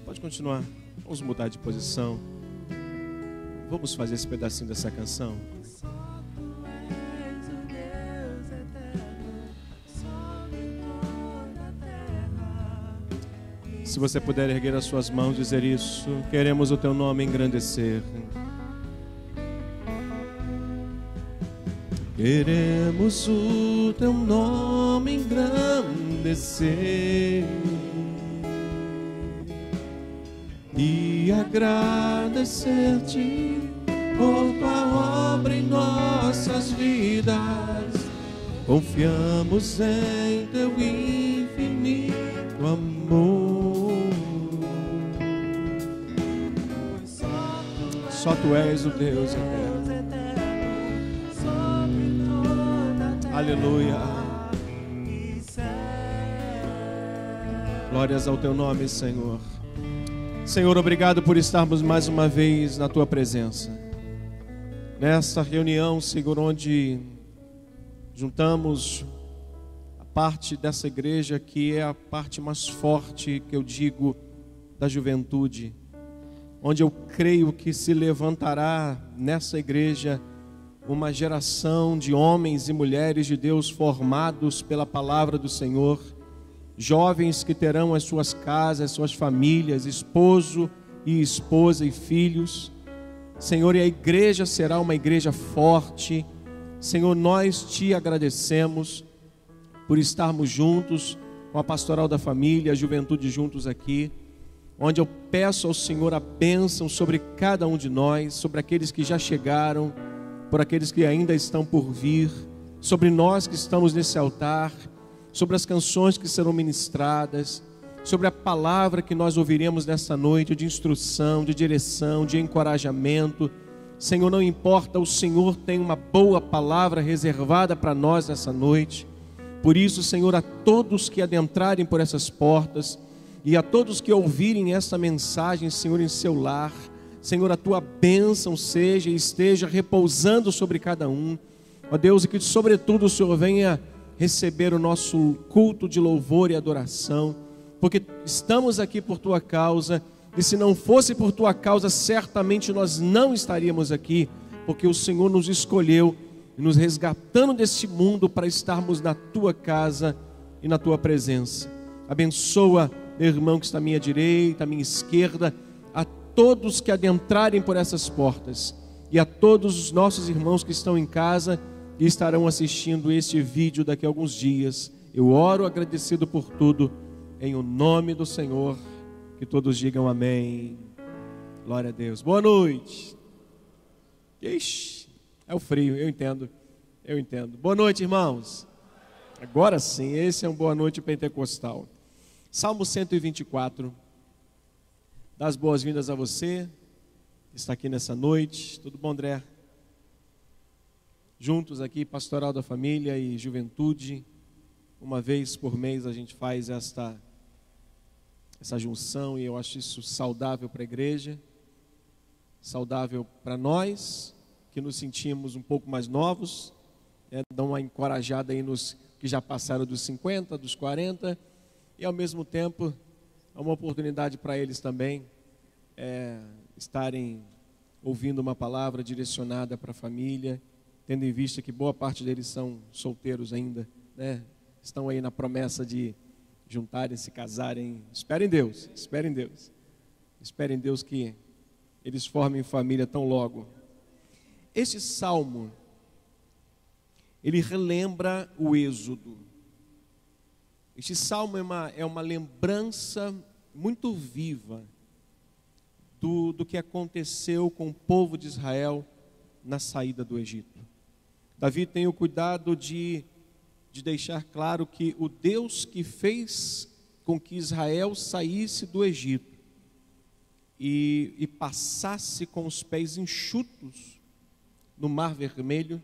Pode continuar. Vamos mudar de posição. Vamos fazer esse pedacinho dessa canção. Se você puder erguer as suas mãos e dizer isso: queremos o teu nome engrandecer. Queremos o teu nome engrandecer e agradecer-te por tua obra em nossas vidas. Confiamos em teu infinito amor. Só tu és o Deus eterno. Aleluia. Glórias ao teu nome, Senhor. Senhor, obrigado por estarmos mais uma vez na tua presença. Nesta reunião, Senhor, onde juntamos a parte dessa igreja que é a parte mais forte, que eu digo, da juventude. Onde eu creio que se levantará nessa igreja uma geração de homens e mulheres de Deus formados pela palavra do Senhor, jovens que terão as suas casas, as suas famílias, esposo e esposa e filhos. Senhor, e a igreja será uma igreja forte. Senhor, nós te agradecemos por estarmos juntos com a Pastoral da Família, a juventude juntos aqui, onde eu peço ao Senhor a bênção sobre cada um de nós, sobre aqueles que já chegaram, por aqueles que ainda estão por vir, sobre nós que estamos nesse altar, sobre as canções que serão ministradas, sobre a palavra que nós ouviremos nessa noite, de instrução, de direção, de encorajamento. Senhor, não importa, o Senhor tem uma boa palavra reservada para nós nessa noite. Por isso, Senhor, a todos que adentrarem por essas portas e a todos que ouvirem essa mensagem, Senhor, em seu lar, Senhor, a tua bênção seja e esteja repousando sobre cada um. Ó Deus, e que sobretudo o Senhor venha receber o nosso culto de louvor e adoração, porque estamos aqui por tua causa, e se não fosse por tua causa, certamente nós não estaríamos aqui, porque o Senhor nos escolheu, nos resgatando deste mundo para estarmos na tua casa e na tua presença. Abençoa meu irmão que está à minha direita, à minha esquerda, a todos que adentrarem por essas portas e a todos os nossos irmãos que estão em casa e estarão assistindo este vídeo daqui a alguns dias. Eu oro agradecido por tudo, em o nome do Senhor, que todos digam amém. Glória a Deus. Boa noite. Ixi, é o frio, eu entendo. Boa noite, irmãos. Agora sim, esse é um boa noite pentecostal. Salmo 124. Dá as boas-vindas a você que está aqui nessa noite. Tudo bom, André? Juntos aqui, Pastoral da Família e Juventude. Uma vez por mês a gente faz essa junção e eu acho isso saudável para a igreja, saudável para nós, que nos sentimos um pouco mais novos, dá uma encorajada aí nos que já passaram dos 50, dos 40, e ao mesmo tempo é uma oportunidade para eles também estarem ouvindo uma palavra direcionada para a família, tendo em vista que boa parte deles são solteiros ainda, né? Estão aí na promessa de juntarem, se casarem. Esperem Deus que eles formem família tão logo. Este salmo, ele relembra o Êxodo. Este salmo é uma lembrança muito viva do que aconteceu com o povo de Israel na saída do Egito. Davi tem o cuidado de deixar claro que o Deus que fez com que Israel saísse do Egito e passasse com os pés enxutos no Mar Vermelho,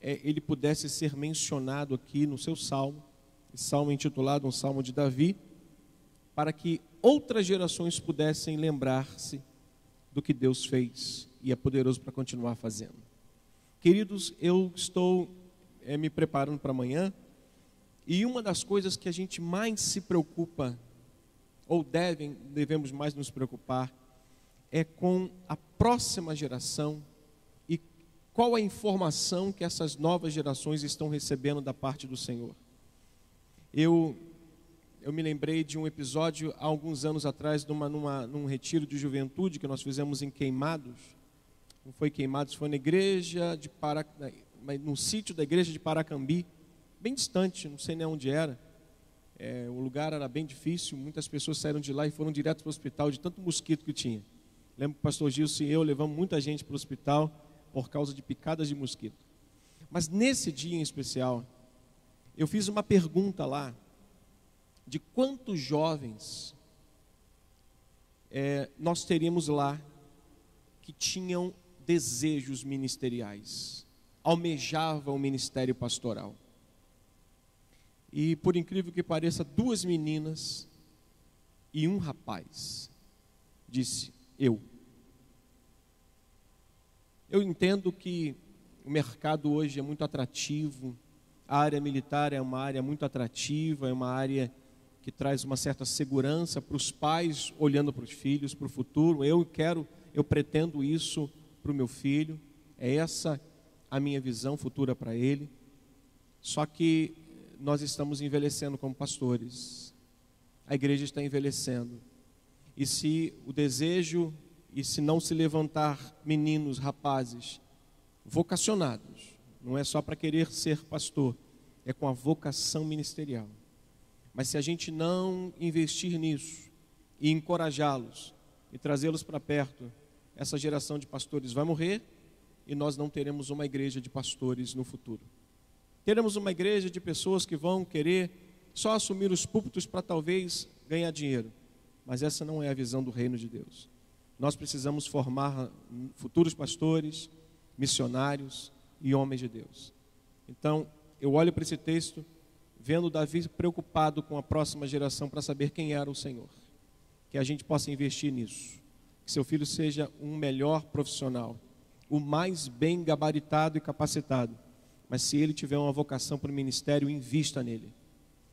ele pudesse ser mencionado aqui no seu salmo, salmo intitulado um Salmo de Davi, para que outras gerações pudessem lembrar-se do que Deus fez e é poderoso para continuar fazendo. Queridos, eu estou me preparando para amanhã, e uma das coisas que a gente mais se preocupa, ou devemos mais nos preocupar, é com a próxima geração e qual a informação que essas novas gerações estão recebendo da parte do Senhor. Eu me lembrei de um episódio há alguns anos atrás, num retiro de juventude que nós fizemos em Queimados. Não foi Queimados, foi na igreja no sítio da igreja de Paracambi, bem distante, não sei nem onde era. O lugar era bem difícil, muitas pessoas saíram de lá e foram direto para o hospital de tanto mosquito que tinha. Lembro que o pastor Gilson e eu levamos muita gente para o hospital por causa de picadas de mosquito. Mas nesse dia em especial, eu fiz uma pergunta lá, de quantos jovens nós teríamos lá que tinham desejos ministeriais, almejavam o ministério pastoral. E por incrível que pareça, 2 meninas e um rapaz disse: eu entendo que o mercado hoje é muito atrativo, a área militar é uma área muito atrativa, é uma área que traz uma certa segurança para os pais olhando para os filhos, para o futuro. Eu pretendo isso para o meu filho, é essa a minha visão futura para ele. Só que nós estamos envelhecendo como pastores, a igreja está envelhecendo, e se o desejo, e se não se levantar meninos, rapazes, vocacionados, não é só para querer ser pastor, é com a vocação ministerial. Mas se a gente não investir nisso e encorajá-los e trazê-los para perto, essa geração de pastores vai morrer e nós não teremos uma igreja de pastores no futuro. Teremos uma igreja de pessoas que vão querer só assumir os púlpitos para talvez ganhar dinheiro. Mas essa não é a visão do reino de Deus. Nós precisamos formar futuros pastores, missionários e homens de Deus. Então, eu olho para esse texto, vendo Davi preocupado com a próxima geração para saber quem era o Senhor. Que a gente possa investir nisso. Que seu filho seja um melhor profissional, o mais bem gabaritado e capacitado. Mas se ele tiver uma vocação para o ministério, invista nele.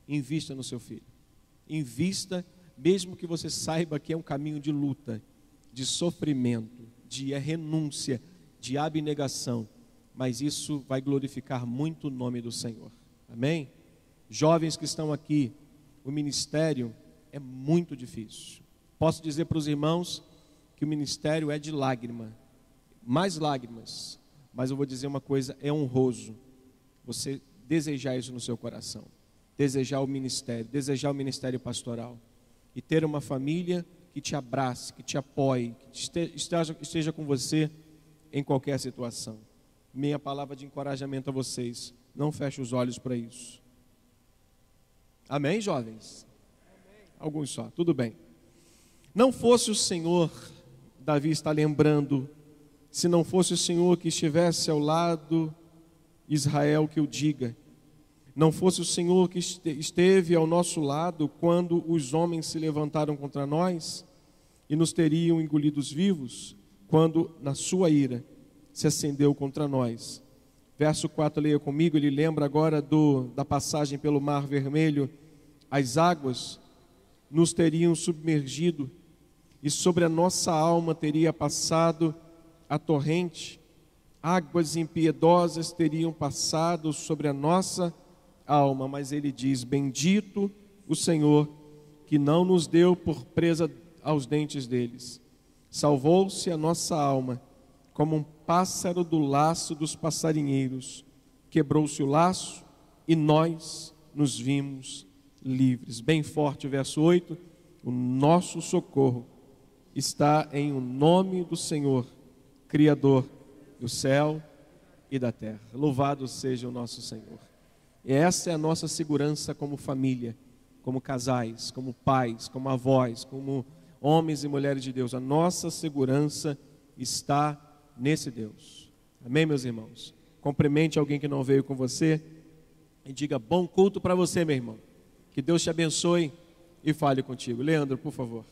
Invista no seu filho. Invista, mesmo que você saiba que é um caminho de luta, de sofrimento, de renúncia, de abnegação. Mas isso vai glorificar muito o nome do Senhor. Amém? Jovens que estão aqui, o ministério é muito difícil. Posso dizer para os irmãos que o ministério é de lágrima, mais lágrimas, mas eu vou dizer uma coisa, é honroso você desejar isso no seu coração, desejar o ministério pastoral e ter uma família que te abrace, que te apoie, que esteja com você em qualquer situação. Minha palavra de encorajamento a vocês, não feche os olhos para isso. Amém, jovens? Amém. Alguns só, tudo bem. Não fosse o Senhor, Davi está lembrando, se não fosse o Senhor que estivesse ao lado, Israel que o diga. Não fosse o Senhor que esteve ao nosso lado quando os homens se levantaram contra nós e nos teriam engolidos vivos, quando na sua ira se acendeu contra nós. Verso 4, leia comigo, ele lembra agora da passagem pelo Mar Vermelho. As águas nos teriam submergido e sobre a nossa alma teria passado a torrente. Águas impiedosas teriam passado sobre a nossa alma. Mas ele diz, bendito o Senhor, que não nos deu por presa aos dentes deles. Salvou-se a nossa alma, como um pássaro do laço dos passarinheiros. Quebrou-se o laço e nós nos vimos livres. Bem forte o verso 8. O nosso socorro está em o nome do Senhor, Criador do céu e da terra. Louvado seja o nosso Senhor. E essa é a nossa segurança como família, como casais, como pais, como avós, como homens e mulheres de Deus. A nossa segurança está nesse Deus. Amém, meus irmãos? Cumprimente alguém que não veio com você e diga bom culto para você, meu irmão. Que Deus te abençoe e fale contigo. Leandro, por favor.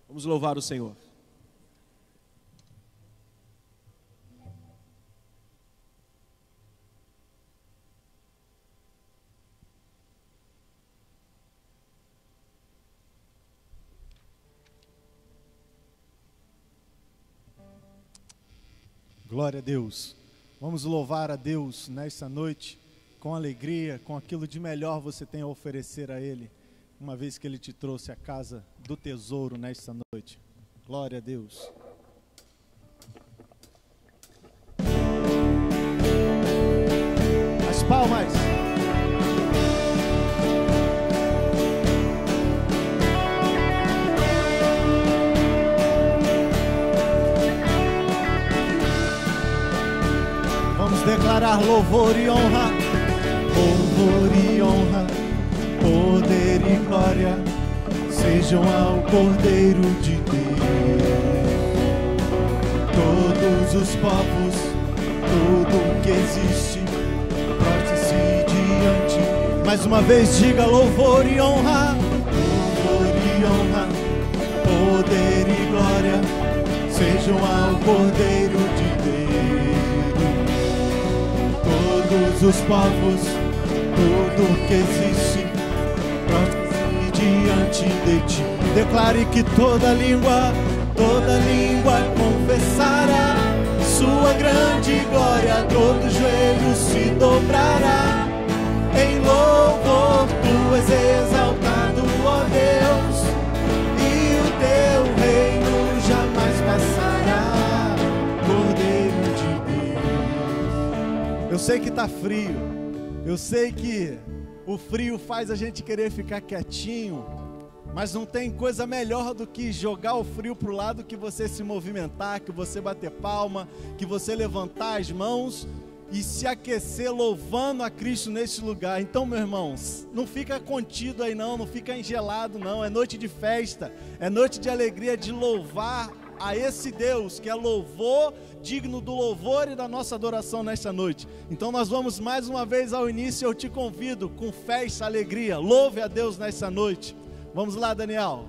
Vamos louvar o Senhor. Glória a Deus. Vamos louvar a Deus nesta noite com alegria, com aquilo de melhor você tem a oferecer a Ele, uma vez que Ele te trouxe à casa do tesouro nesta noite. Glória a Deus. As palmas. Declarar louvor e honra, poder e glória sejam ao Cordeiro de Deus. Todos os povos, tudo que existe, prostre-se diante. Mais uma vez diga louvor e honra, poder e glória sejam ao Cordeiro de Deus. Todos os povos, tudo que existe, prostre-se diante de ti. Declare que toda língua confessará sua grande glória, todo joelho se dobrará. Em louvor tu és exaltado, ó Deus, e o teu reino jamais passará. Cordeiro de Deus. Eu sei que tá frio, eu sei que o frio faz a gente querer ficar quietinho, mas não tem coisa melhor do que jogar o frio pro lado, que você se movimentar, que você bater palma, que você levantar as mãos e se aquecer louvando a Cristo nesse lugar. Então, meu irmão, não fica contido aí não fica engelado não, é noite de festa, é noite de alegria, de louvar a esse Deus que é louvor, digno do louvor e da nossa adoração nesta noite. Então nós vamos mais uma vez ao início, eu te convido com festa, alegria, louve a Deus nesta noite. Vamos lá, Daniel.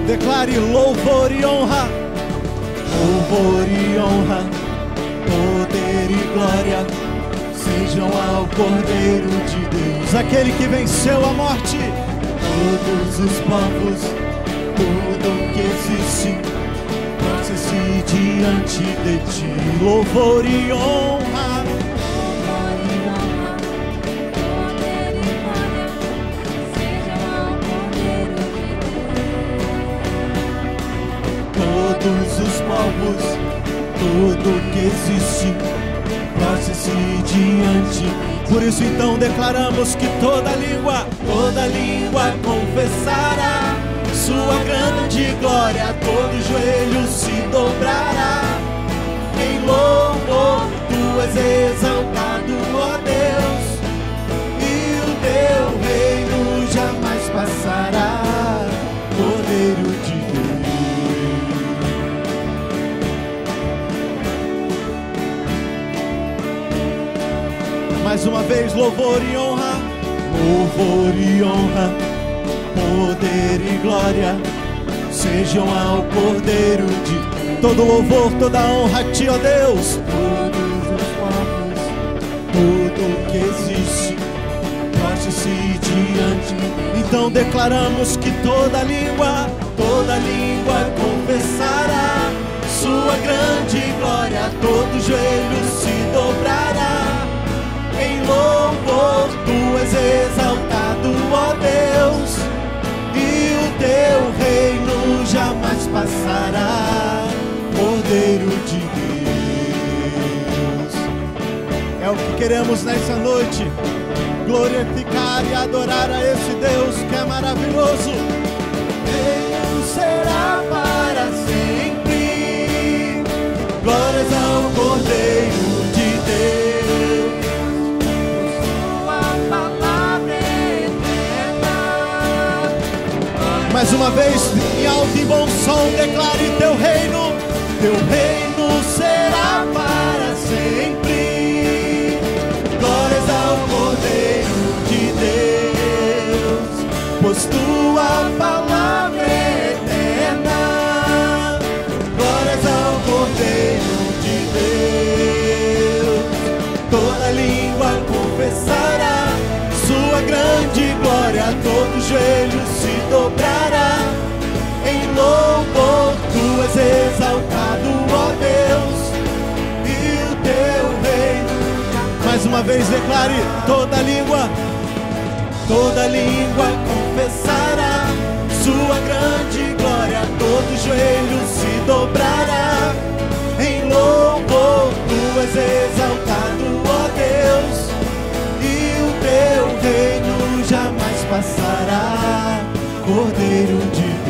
Declare louvor e honra, poder e glória sejam ao Cordeiro de Deus, aquele que venceu a morte. Todos os povos, tudo que existe, prostre-se diante de ti. Louvor e honra, poder e glória sejam ao Cordeiro de Deus. todos os povos, tudo que existe, prostre-se diante. Por isso então declaramos que toda língua confessará sua grande glória, todo joelho se dobrará. Em louvor tu és exaltado, ó Deus, e o teu reino jamais passará. Cordeiro de mais uma vez, louvor e honra, poder e glória sejam ao Cordeiro de Deus. Todo louvor, toda honra a ti, ó Deus. Todos os povos, tudo que existe, prostre-se diante. Então declaramos que toda língua confessará sua grande glória, todo joelho se dobrará. Em louvor tu és exaltado, ó Deus, e o teu reino jamais passará. Cordeiro de Deus. É o que queremos nessa noite, glorificar e adorar a esse Deus que é maravilhoso. Deus será para sempre. Glórias ao Cordeiro de Deus. Mais uma vez, em alto e bom som, declare teu reino será para sempre. Glórias ao Cordeiro de Deus, pois tua palavra é eterna. todo joelho se dobrará. Em louvor tu és exaltado, ó Deus, e o teu reino. Mais uma vez declare: toda língua confessará sua grande glória, todo joelho se dobrará. Em louvor tu és exaltado, ó Deus, e o teu reino jamais passará, Cordeiro de Deus.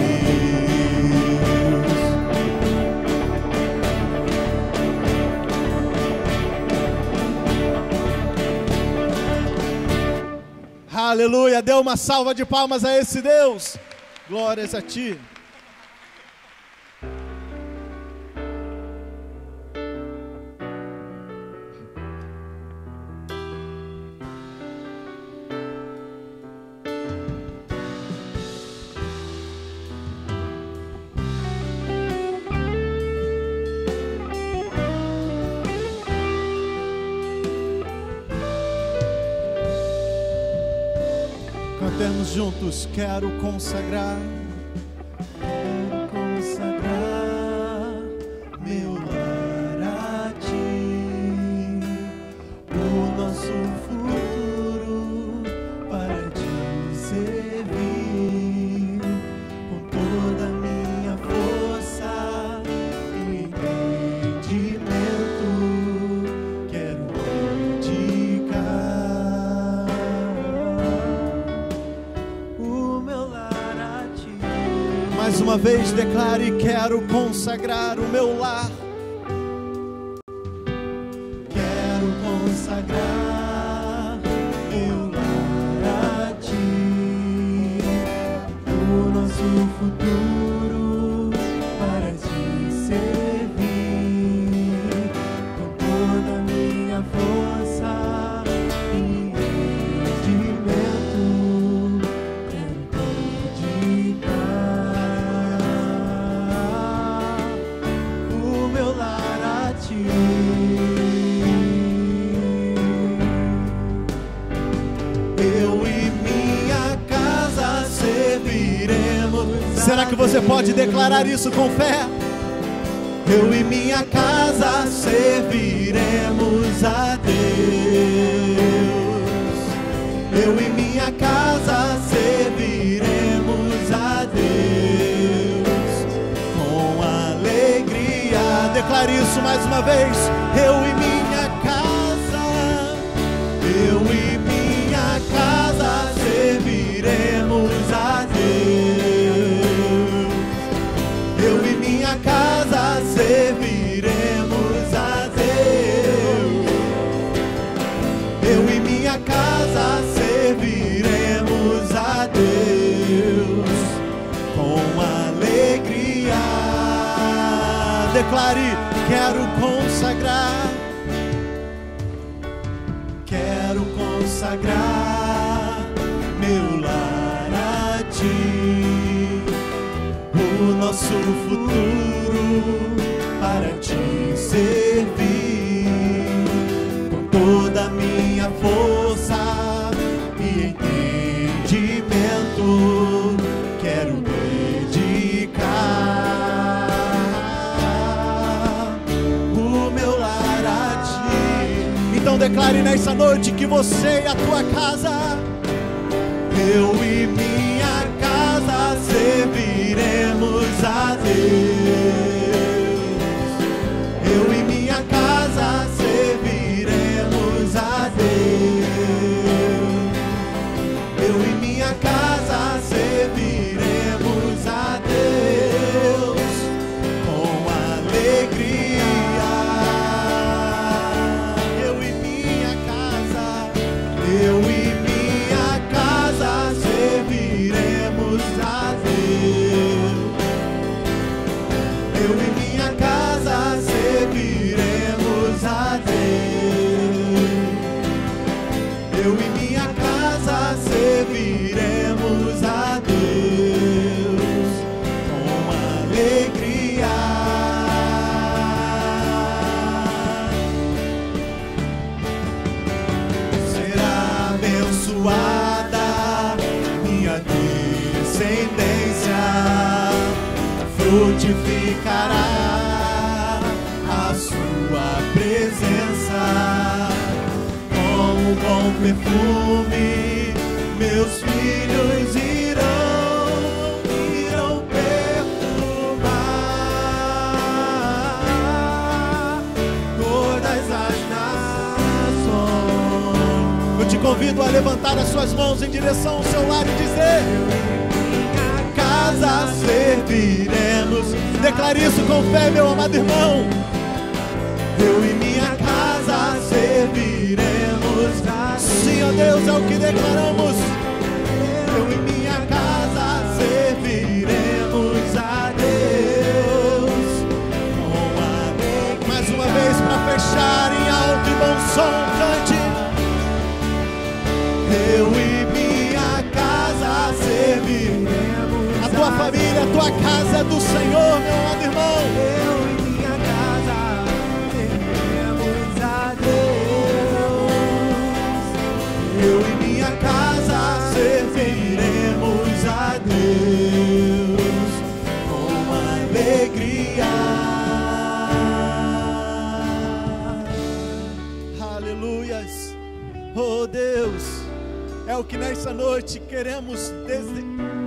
Aleluia, dê uma salva de palmas a esse Deus. Glórias a ti. Cantemos juntos: quero consagrar meu lar a ti, o nosso futuro para te servir, com toda a minha força e entendimento, quero dedicar o meu lar a ti. Mais uma vez declare: quero consagrar o meu lar. Quero consagrar meu lar a ti, o nosso futuro para te servir, com toda a minha força e entendimento, quero dedicar o meu lar a ti. Eu e minha casa serviremos. Será que você pode declarar isso com fé? Eu e minha casa serviremos a Deus. Eu e minha casa serviremos a Deus com alegria. Declare isso mais uma vez. Eu e minha casa, eu e minha casa serviremos a Deus. Eu e minha casa serviremos a Deus. Eu e minha casa serviremos a Deus com alegria. Declare: quero consagrar, quero consagrar meu lar a ti, o nosso futuro para te servir, com toda a minha força e entendimento, quero dedicar o meu lar a ti. Então declare nessa noite que você e a tua casa, eu e minha casa serviremos a Deus. Eu e minha casa serviremos a Deus. Eu e minha casa serviremos a Deus com alegria. Eu e minha casa, eu e minha casa serviremos a Deus. Eu e minha casa serviremos a Deus. Eu e minha casa serviremos a Deus com alegria. Será abençoada minha frutificará a sua presença. Com um bom perfume, meus filhos irão perfumar todas as nações. Eu te convido a levantar as suas mãos em direção ao seu lar e dizer: minha casa serviremos. Declare isso com fé, meu amado irmão. Eu e minha casa serviremos. Sim, ó Deus, é o que declaramos. Eu e minha casa serviremos a Deus. Mais uma vez, para fechar em alto e bom som, cante. Eu e minha casa serviremos. A tua família, a tua casa é do Senhor, meu amado irmão. Eu e minha casa serviremos a Deus. Eu e minha casa serviremos a Deus com alegria. Aleluias. Oh Deus, é o que nessa noite queremos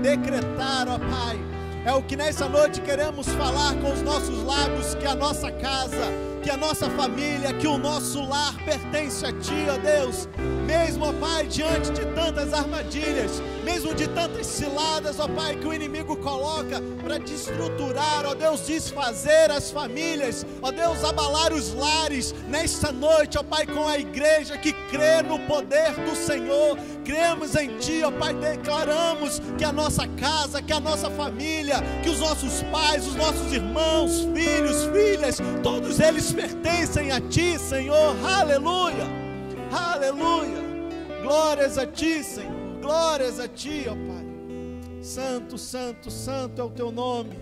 decretar, ó Pai. É o que nessa noite queremos falar com os nossos lábios, que a nossa casa, que a nossa família, que o nosso lar pertence a Ti, ó Deus. Mesmo, ó Pai, diante de tantas armadilhas, mesmo de tantas ciladas, ó Pai, que o inimigo coloca para destruturar, ó Deus, desfazer as famílias, ó Deus, abalar os lares, nesta noite, ó Pai, com a igreja que crê no poder do Senhor, cremos em Ti, ó Pai, declaramos que a nossa casa, que a nossa família, que os nossos pais, os nossos irmãos, filhos, filhas, todos eles pertencem a Ti, Senhor. Aleluia, aleluia, glórias a Ti, Senhor, glórias a Ti, ó Pai. Santo, santo, santo é o Teu nome.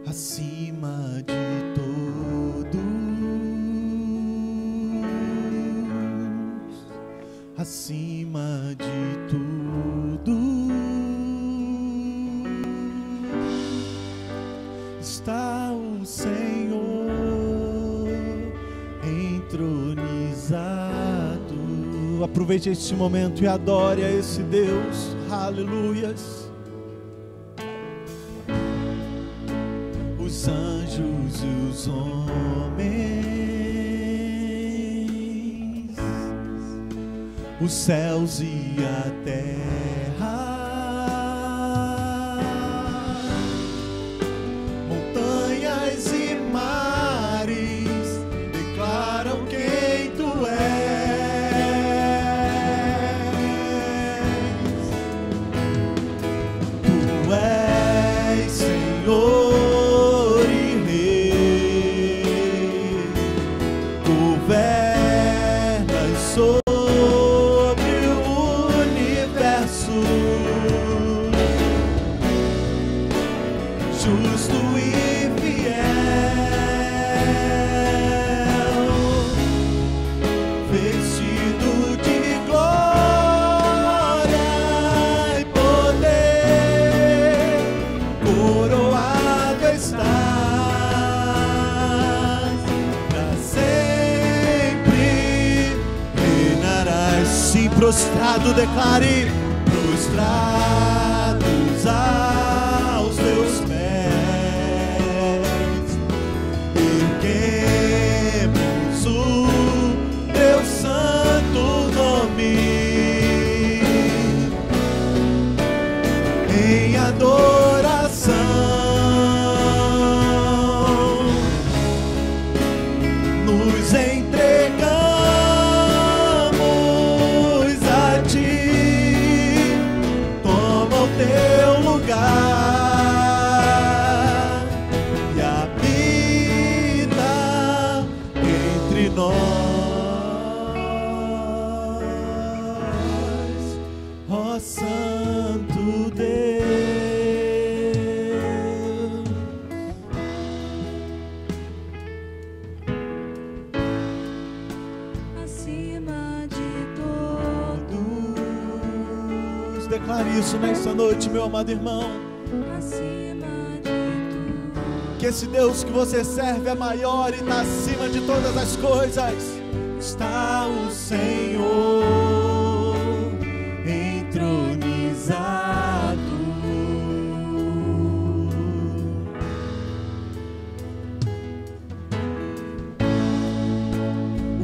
Acima de todos, acima de tudo, está o Senhor entronizado. Aproveite este momento e adore a esse Deus. Aleluias. Os anjos e os homens, os céus e a terra, montanhas e mares declaram quem Tu és. Tu és Senhor, prostrado, declare, prostrados aos Teus pés, erguemos o Teu santo nome em adoração, nos entregamos Teu lugar e habita entre nós, ó Santo Deus. declare isso nessa noite, meu amado irmão. acima de tudo. Que esse Deus que você serve é maior e está acima de todas as coisas. Está o Senhor entronizado.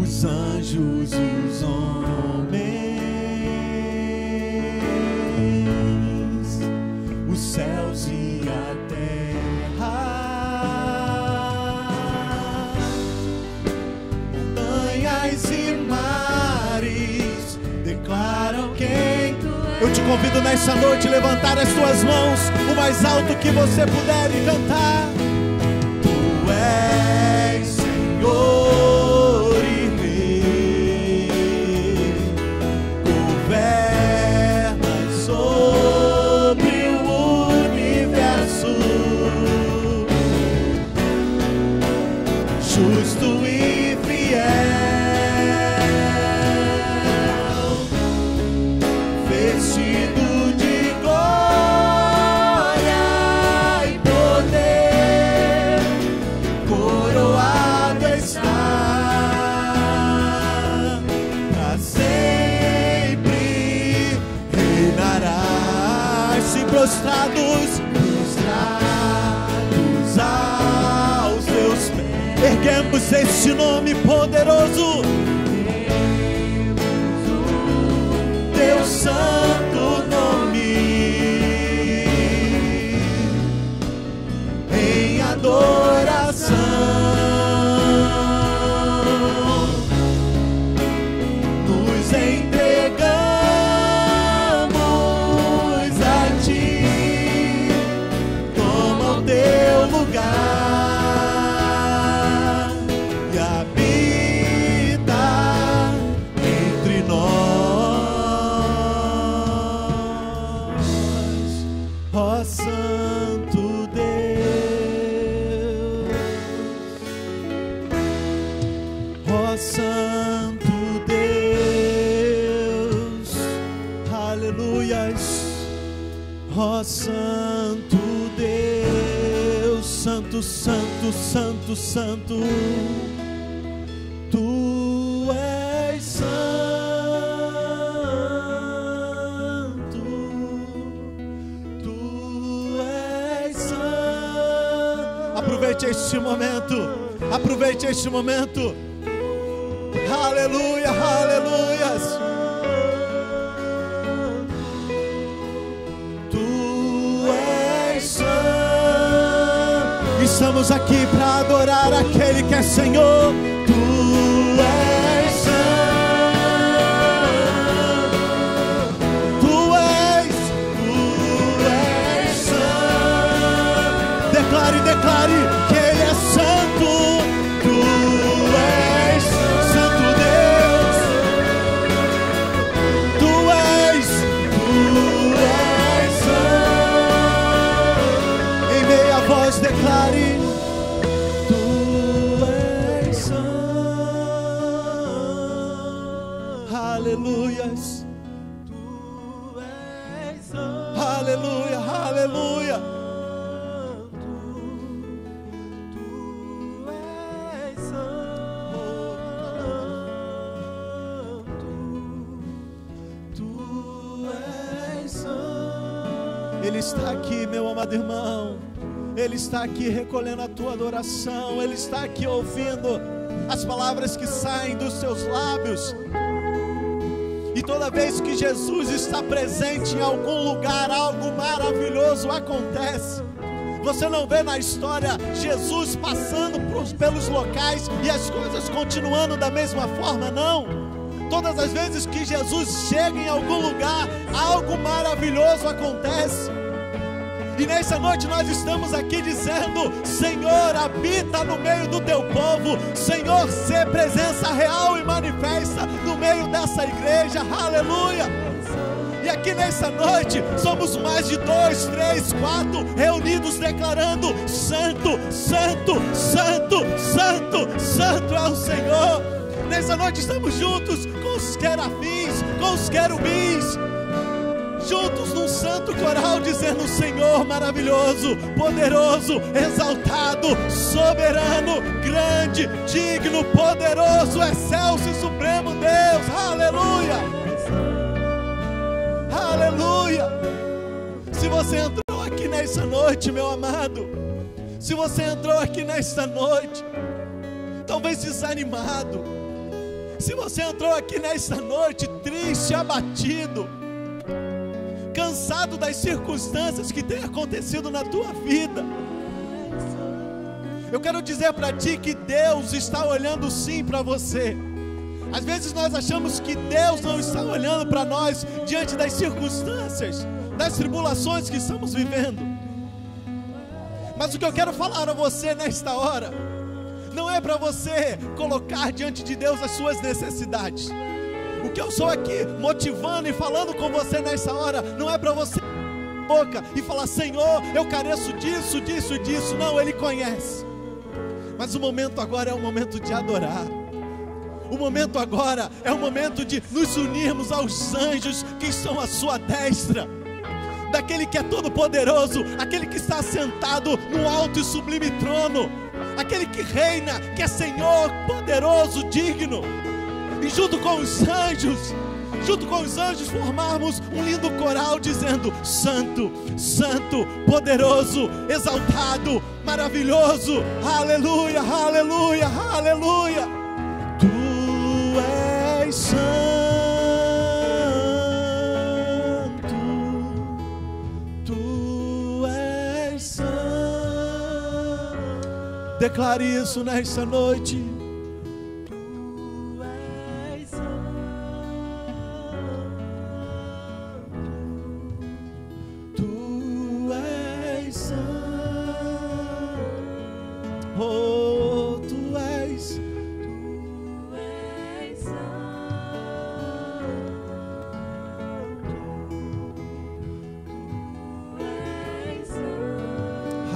Os anjos e os homens, os céus e a terra, montanhas e mares declaram quem tu és. Eu te convido nessa noite a levantar as tuas mãos o mais alto que você puder e cantar. Tu és Senhor. Justo e fiel, vestido de glória e poder, coroado está para sempre, reinarás. Se prostrados aos teus pés, erguemos este nome poderoso, teu santo nome, em adoração, nos entregamos a ti, toma o teu lugar. Santo Deus, ó Santo Deus, aleluias, ó Santo Deus, Santo, Santo, Santo, Santo, Tu és santo. Aproveite este momento, aproveite este momento, aleluia, aleluias. Tu és santo, estamos aqui para adorar aquele que é Senhor. Tu és santo, Tu és santo. Declare, declare que Ele é santo. Tu és santo Deus. Tu és santo. Em meia voz declare: Tu és santo. Aleluias. Tu és santo. Aleluia, aleluia. Ele está aqui, meu amado irmão. Ele está aqui recolhendo a tua adoração. Ele está aqui ouvindo as palavras que saem dos seus lábios. E toda vez que Jesus está presente em algum lugar, algo maravilhoso acontece. Você não vê na história Jesus passando pelos locais e as coisas continuando da mesma forma, não. Todas as vezes que Jesus chega em algum lugar, algo maravilhoso acontece. E nessa noite nós estamos aqui dizendo: Senhor, habita no meio do teu povo. Senhor, sê presença real e manifesta no meio dessa igreja. Aleluia. E aqui nessa noite somos mais de 2, 3, 4 reunidos declarando: Santo, Santo, Santo, Santo, Santo é o Senhor. Nessa noite estamos juntos com os querafins, com os querubins, juntos num santo coral, dizendo: Senhor maravilhoso, poderoso, exaltado, soberano, grande, digno, poderoso, excelso e supremo Deus. Aleluia, aleluia. Se você entrou aqui nessa noite, meu amado, se você entrou aqui nesta noite talvez desanimado, se você entrou aqui nesta noite triste, abatido, cansado das circunstâncias que têm acontecido na tua vida, eu quero dizer para ti que Deus está olhando sim para você. Às vezes nós achamos que Deus não está olhando para nós diante das circunstâncias, das tribulações que estamos vivendo. Mas o que eu quero falar a você nesta hora não é para você colocar diante de Deus as suas necessidades. O que eu sou aqui motivando e falando com você nessa hora não é para você boca e falar: Senhor, eu careço disso, disso e disso. Não, Ele conhece. Mas o momento agora é o momento de adorar. O momento agora é o momento de nos unirmos aos anjos que estão à sua destra, daquele que é todo poderoso, aquele que está sentado no alto e sublime trono, aquele que reina, que é Senhor poderoso, digno. E junto com os anjos formarmos um lindo coral dizendo: Santo, Santo, poderoso, exaltado, maravilhoso, aleluia, aleluia, aleluia. Tu és santo, tu és santo. Declare isso nesta noite.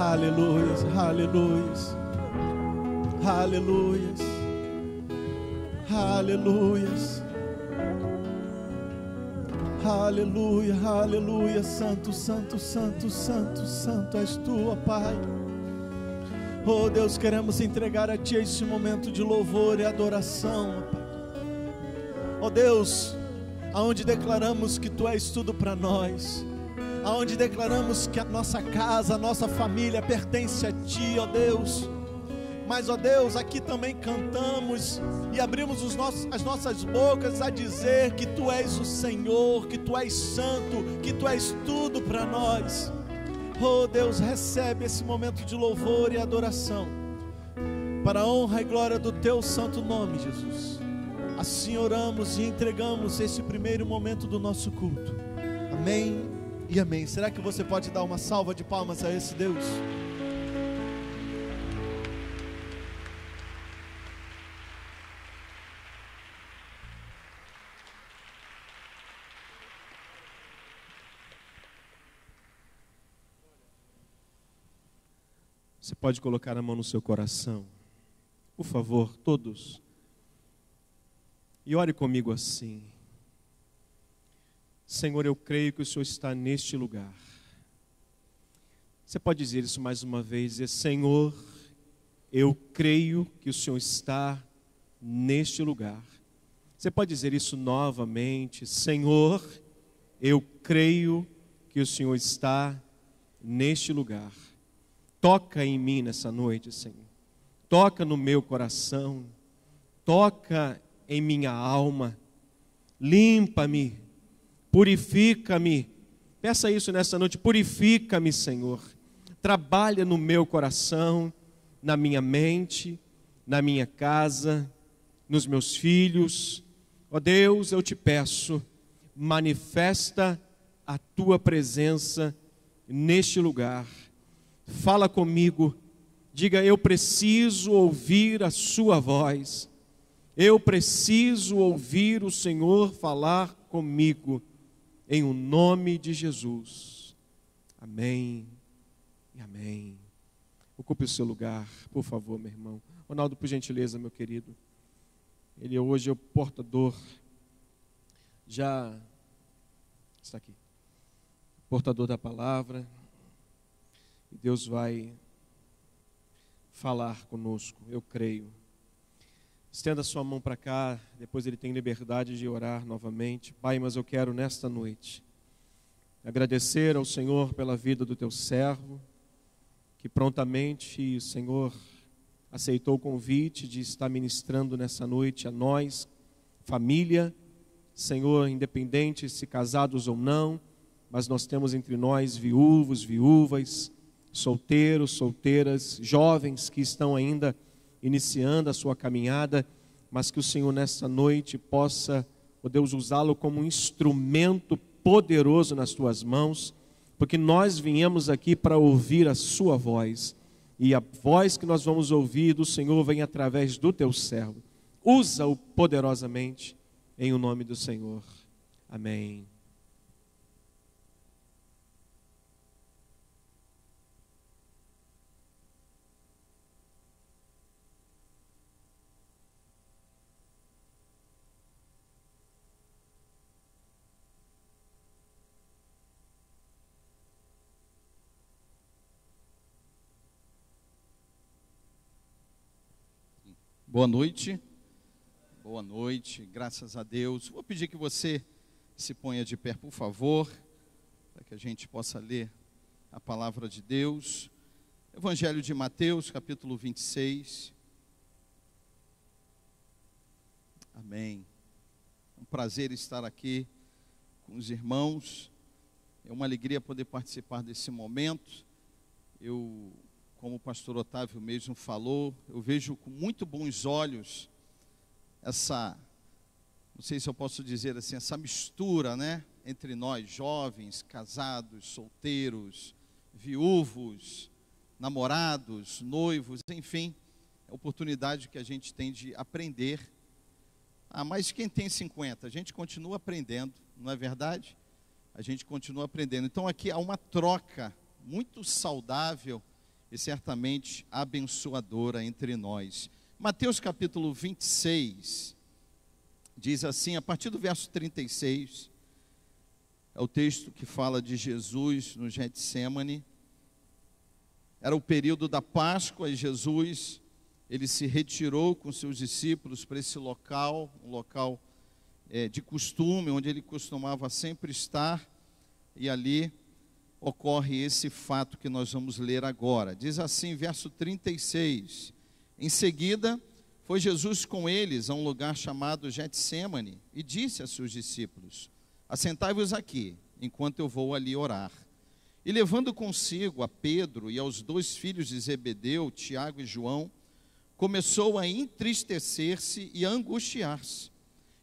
Aleluias, aleluias, aleluias, aleluias, aleluia, aleluia. Santo, santo, santo, santo, santo és tu, ó Pai. Oh Deus, queremos entregar a Ti este momento de louvor e adoração, ó Pai. Oh Deus, aonde declaramos que Tu és tudo para nós, aonde declaramos que a nossa casa, a nossa família pertence a Ti, ó Deus. Mas, ó Deus, aqui também cantamos e abrimos as nossas bocas a dizer que Tu és o Senhor, que Tu és santo, que Tu és tudo para nós. Oh Deus, recebe esse momento de louvor e adoração, para a honra e glória do Teu santo nome, Jesus. Assim oramos e entregamos esse primeiro momento do nosso culto. Amém e amém. Será que você pode dar uma salva de palmas a esse Deus? Você pode colocar a mão no seu coração, por favor, todos, e ore comigo assim: Senhor, eu creio que o Senhor está neste lugar. Você pode dizer isso mais uma vez, dizer: Senhor, eu creio que o Senhor está neste lugar. Você pode dizer isso novamente: Senhor, eu creio que o Senhor está neste lugar. Toca em mim nessa noite, Senhor. Toca no meu coração. Toca em minha alma. Limpa-me. Purifica-me. Peça isso nessa noite. Purifica-me, Senhor. Trabalha no meu coração, na minha mente, na minha casa, nos meus filhos. Ó Deus, eu te peço, manifesta a tua presença neste lugar. Fala comigo, diga: eu preciso ouvir a sua voz, eu preciso ouvir o Senhor falar comigo, em o nome de Jesus. Amém e amém. Ocupe o seu lugar, por favor, meu irmão. Ronaldo, por gentileza, meu querido. Ele hoje é o portador, já está aqui, portador da palavra, e Deus vai falar conosco, eu creio. Estenda sua mão para cá, depois ele tem liberdade de orar novamente. Pai, mas eu quero nesta noite agradecer ao Senhor pela vida do teu servo, que prontamente, Senhor, aceitou o convite de estar ministrando nessa noite a nós, família, Senhor, independente se casados ou não, mas nós temos entre nós viúvos, viúvas, solteiros, solteiras, jovens que estão ainda iniciando a sua caminhada, mas que o Senhor nessa noite possa, ó Deus, usá-lo como um instrumento poderoso nas tuas mãos, porque nós viemos aqui para ouvir a sua voz, e a voz que nós vamos ouvir do Senhor vem através do teu servo. Usa-o poderosamente, em o nome do Senhor. Amém. Boa noite, graças a Deus. Vou pedir que você se ponha de pé, por favor, para que a gente possa ler a palavra de Deus. Evangelho de Mateus, capítulo 26. Amém. É um prazer estar aqui com os irmãos. É uma alegria poder participar desse momento. Como o pastor Otávio mesmo falou, eu vejo com muito bons olhos não sei se eu posso dizer assim, essa mistura, né, entre nós, jovens, casados, solteiros, viúvos, namorados, noivos, enfim, é a oportunidade que a gente tem de aprender. Mas quem tem 50, a gente continua aprendendo, não é verdade? A gente continua aprendendo. Então aqui há uma troca muito saudável e certamente abençoadora entre nós. Mateus capítulo 26, diz assim, a partir do verso 36, é o texto que fala de Jesus no Getsêmani. Era o período da Páscoa e Jesus, ele se retirou com seus discípulos para esse local, um local de costume, onde ele costumava sempre estar, e ali ocorre esse fato que nós vamos ler agora. Diz assim, verso 36, em seguida, foi Jesus com eles a um lugar chamado Getsêmani e disse a seus discípulos, assentai-vos aqui, enquanto eu vou ali orar. E levando consigo a Pedro e aos 2 filhos de Zebedeu, Tiago e João, começou a entristecer-se e a angustiar-se.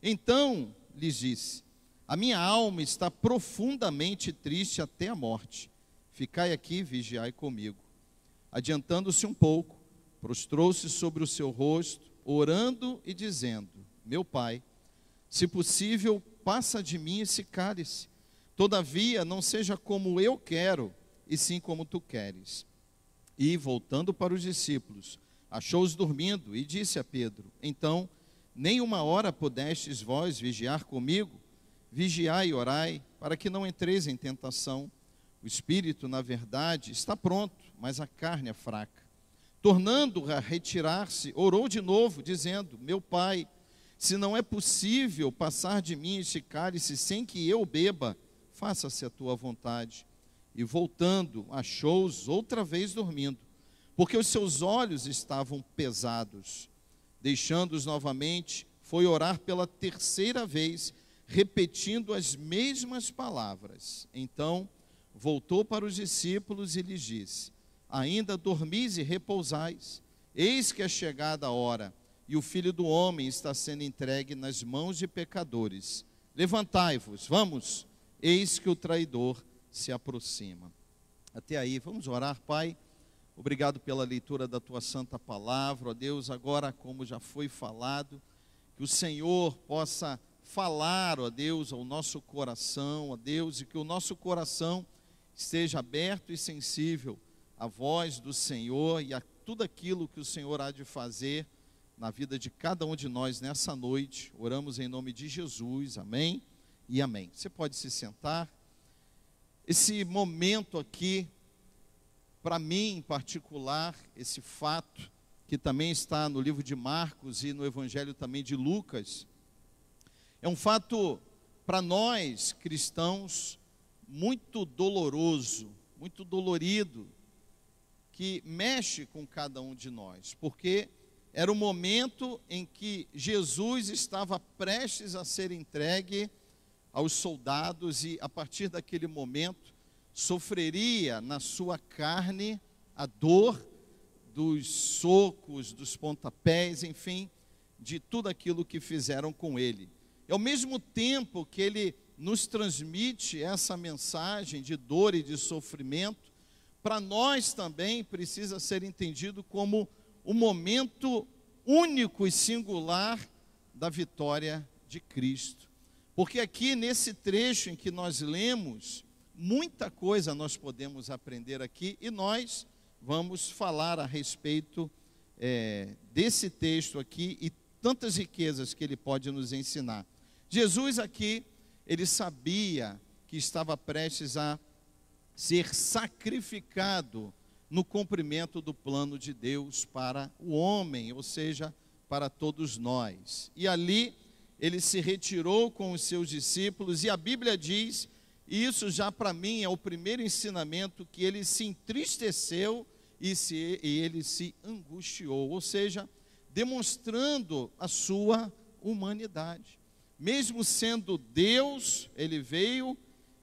Então lhes disse, a minha alma está profundamente triste até a morte. Ficai aqui e vigiai comigo. Adiantando-se um pouco, prostrou-se sobre o seu rosto, orando e dizendo, meu Pai, se possível, passa de mim esse cálice. Todavia, não seja como eu quero, e sim como tu queres. E, voltando para os discípulos, achou-os dormindo e disse a Pedro, então, nem uma hora pudestes vós vigiar comigo? Vigiai e orai, para que não entreis em tentação. O espírito, na verdade, está pronto, mas a carne é fraca. Tornando a retirar-se, orou de novo, dizendo, meu Pai, se não é possível passar de mim este cálice sem que eu beba, faça-se a tua vontade. E voltando, achou-os outra vez dormindo, porque os seus olhos estavam pesados. Deixando-os novamente, foi orar pela 3ª vez, repetindo as mesmas palavras. Então, voltou para os discípulos e lhes disse, ainda dormis e repousais? Eis que é chegada a hora, e o Filho do Homem está sendo entregue nas mãos de pecadores. Levantai-vos, vamos, eis que o traidor se aproxima. Até aí, vamos orar, Pai. Obrigado pela leitura da Tua Santa Palavra, ó Deus, agora como já foi falado, que o Senhor possa falar, ó Deus, ao nosso coração, ó Deus, e que o nosso coração esteja aberto e sensível à voz do Senhor e a tudo aquilo que o Senhor há de fazer na vida de cada um de nós nessa noite. Oramos em nome de Jesus, amém e amém. Você pode se sentar. esse momento aqui, para mim em particular, esse fato, que também está no livro de Marcos e no Evangelho também de Lucas, é um fato para nós cristãos muito doloroso, muito dolorido, que mexe com cada um de nós, porque era o momento em que Jesus estava prestes a ser entregue aos soldados e a partir daquele momento sofreria na sua carne a dor dos socos, dos pontapés, enfim, de tudo aquilo que fizeram com ele. E ao mesmo tempo que ele nos transmite essa mensagem de dor e de sofrimento, para nós também precisa ser entendido como o momento único e singular da vitória de Cristo. Porque aqui nesse trecho em que nós lemos, muita coisa nós podemos aprender aqui e nós vamos falar a respeito desse texto aqui e tantas riquezas que ele pode nos ensinar. Jesus aqui, ele sabia que estava prestes a ser sacrificado no cumprimento do plano de Deus para o homem, ou seja, para todos nós. E ali ele se retirou com os seus discípulos e a Bíblia diz, e isso já para mim é o primeiro ensinamento, que ele se entristeceu e ele se angustiou, ou seja, demonstrando a sua humanidade. Mesmo sendo Deus, ele veio,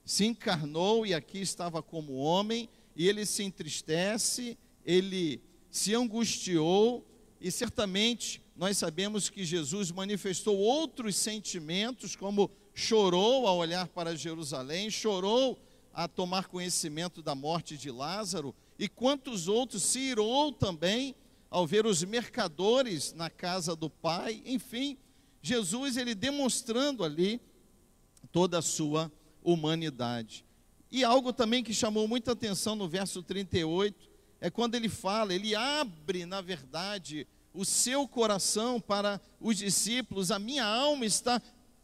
se encarnou e aqui estava como homem, e ele se entristece, ele se angustiou, e certamente nós sabemos que Jesus manifestou outros sentimentos, como chorou ao olhar para Jerusalém, chorou a tomar conhecimento da morte de Lázaro, e quantos outros se irou também ao ver os mercadores na casa do Pai. Enfim, Jesus, ele demonstrando ali toda a sua humanidade. E algo também que chamou muita atenção no verso 38, é quando ele fala, ele abre, na verdade, o seu coração para os discípulos. A minha alma está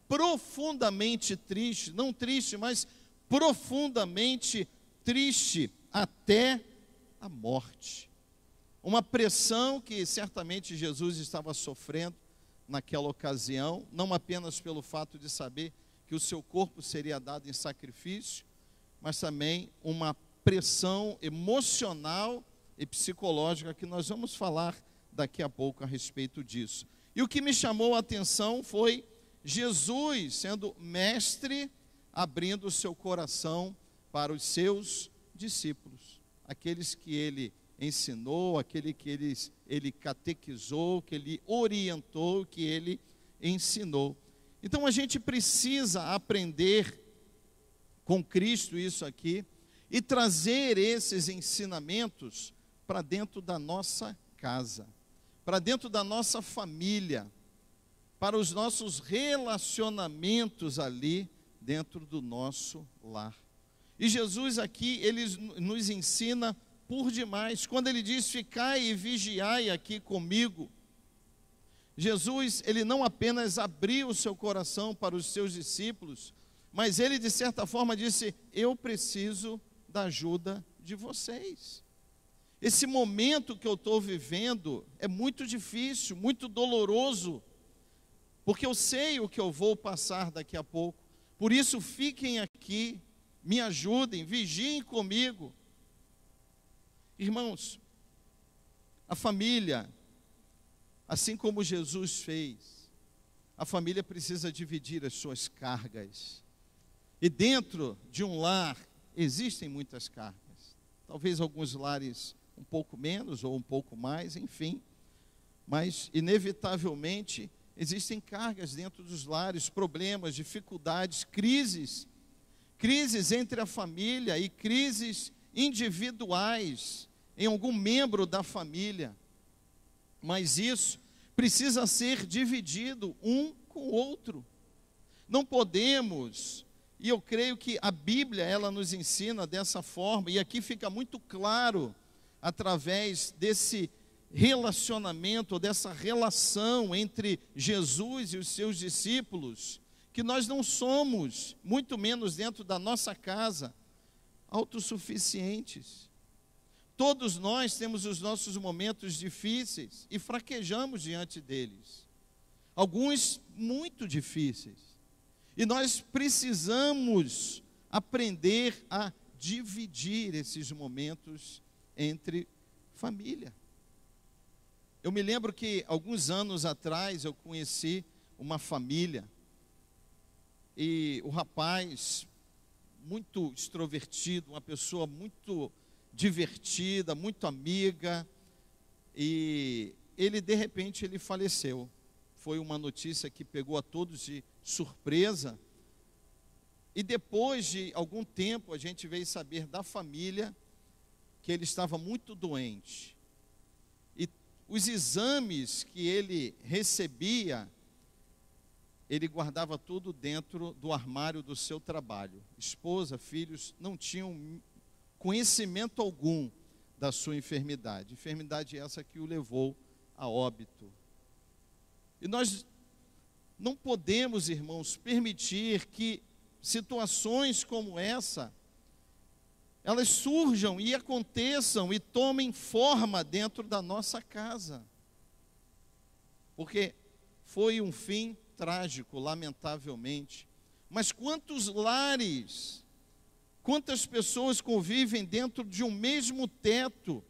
profundamente triste, não triste, mas profundamente triste até a morte. Uma pressão que certamente Jesus estava sofrendo naquela ocasião, não apenas pelo fato de saber que o seu corpo seria dado em sacrifício, mas também uma pressão emocional e psicológica que nós vamos falar daqui a pouco a respeito disso. E o que me chamou a atenção foi Jesus sendo mestre, abrindo o seu coração para os seus discípulos, aqueles que ele ensinou, aquele que ele catequizou, que ele orientou, que ele ensinou. Então a gente precisa aprender com Cristo isso aqui e trazer esses ensinamentos para dentro da nossa casa, para dentro da nossa família, para os nossos relacionamentos ali dentro do nosso lar. E Jesus aqui, ele nos ensina por demais, quando ele diz, ficai e vigiai aqui comigo. Jesus, ele não apenas abriu o seu coração para os seus discípulos, mas ele de certa forma disse, eu preciso da ajuda de vocês. Esse momento que eu estou vivendo é muito difícil, muito doloroso, porque eu sei o que eu vou passar daqui a pouco. Por isso fiquem aqui, me ajudem, vigiem comigo. Irmãos, a família, assim como Jesus fez, a família precisa dividir as suas cargas. E dentro de um lar existem muitas cargas. Talvez alguns lares um pouco menos ou um pouco mais, enfim. Mas inevitavelmente existem cargas dentro dos lares, problemas, dificuldades, crises. Crises entre a família e crises individuais em algum membro da família. Mas isso precisa ser dividido um com o outro. Não podemos, e eu creio que a Bíblia, ela nos ensina dessa forma, e aqui fica muito claro, através desse relacionamento, dessa relação entre Jesus e os seus discípulos, que nós não somos, muito menos dentro da nossa casa, autossuficientes. Todos nós temos os nossos momentos difíceis e fraquejamos diante deles. Alguns muito difíceis. E nós precisamos aprender a dividir esses momentos entre família. Eu me lembro que alguns anos atrás eu conheci uma família e o rapaz, muito extrovertido, uma pessoa muito divertida, muito amiga, e ele de repente ele faleceu. Foi uma notícia que pegou a todos de surpresa. E depois de algum tempo a gente veio saber da família que ele estava muito doente. E os exames que ele recebia, ele guardava tudo dentro do armário do seu trabalho. Esposa, filhos não tinham conhecimento algum da sua enfermidade. Enfermidade essa que o levou a óbito. E nós não podemos, irmãos, permitir que situações como essa, elas surjam e aconteçam e tomem forma dentro da nossa casa. Porque foi um fim trágico, lamentavelmente. Mas quantos lares, quantas pessoas convivem dentro de um mesmo teto,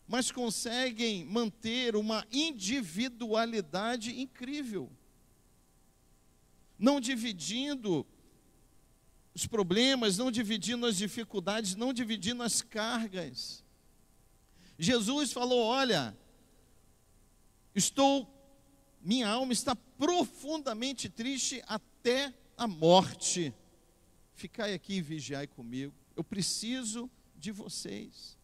mas conseguem manter uma individualidade incrível, não dividindo os problemas, não dividindo as dificuldades, não dividindo as cargas. Jesus falou: olha, minha alma está profundamente triste até a morte. Ficai aqui e vigiai comigo. Eu preciso de vocês.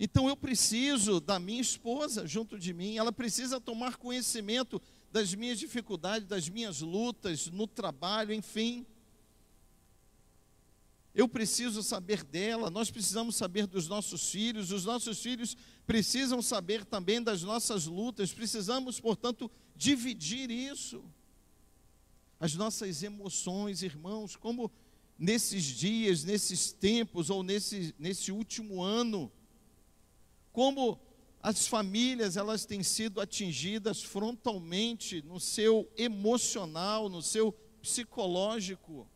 Então eu preciso da minha esposa junto de mim. Ela precisa tomar conhecimento das minhas dificuldades, das minhas lutas no trabalho, enfim. Eu preciso saber dela, nós precisamos saber dos nossos filhos, os nossos filhos precisam saber também das nossas lutas, precisamos, portanto, dividir isso. As nossas emoções, irmãos, como nesses dias, nesses tempos, ou nesse último ano, como as famílias, elas têm sido atingidas frontalmente no seu emocional, no seu psicológico.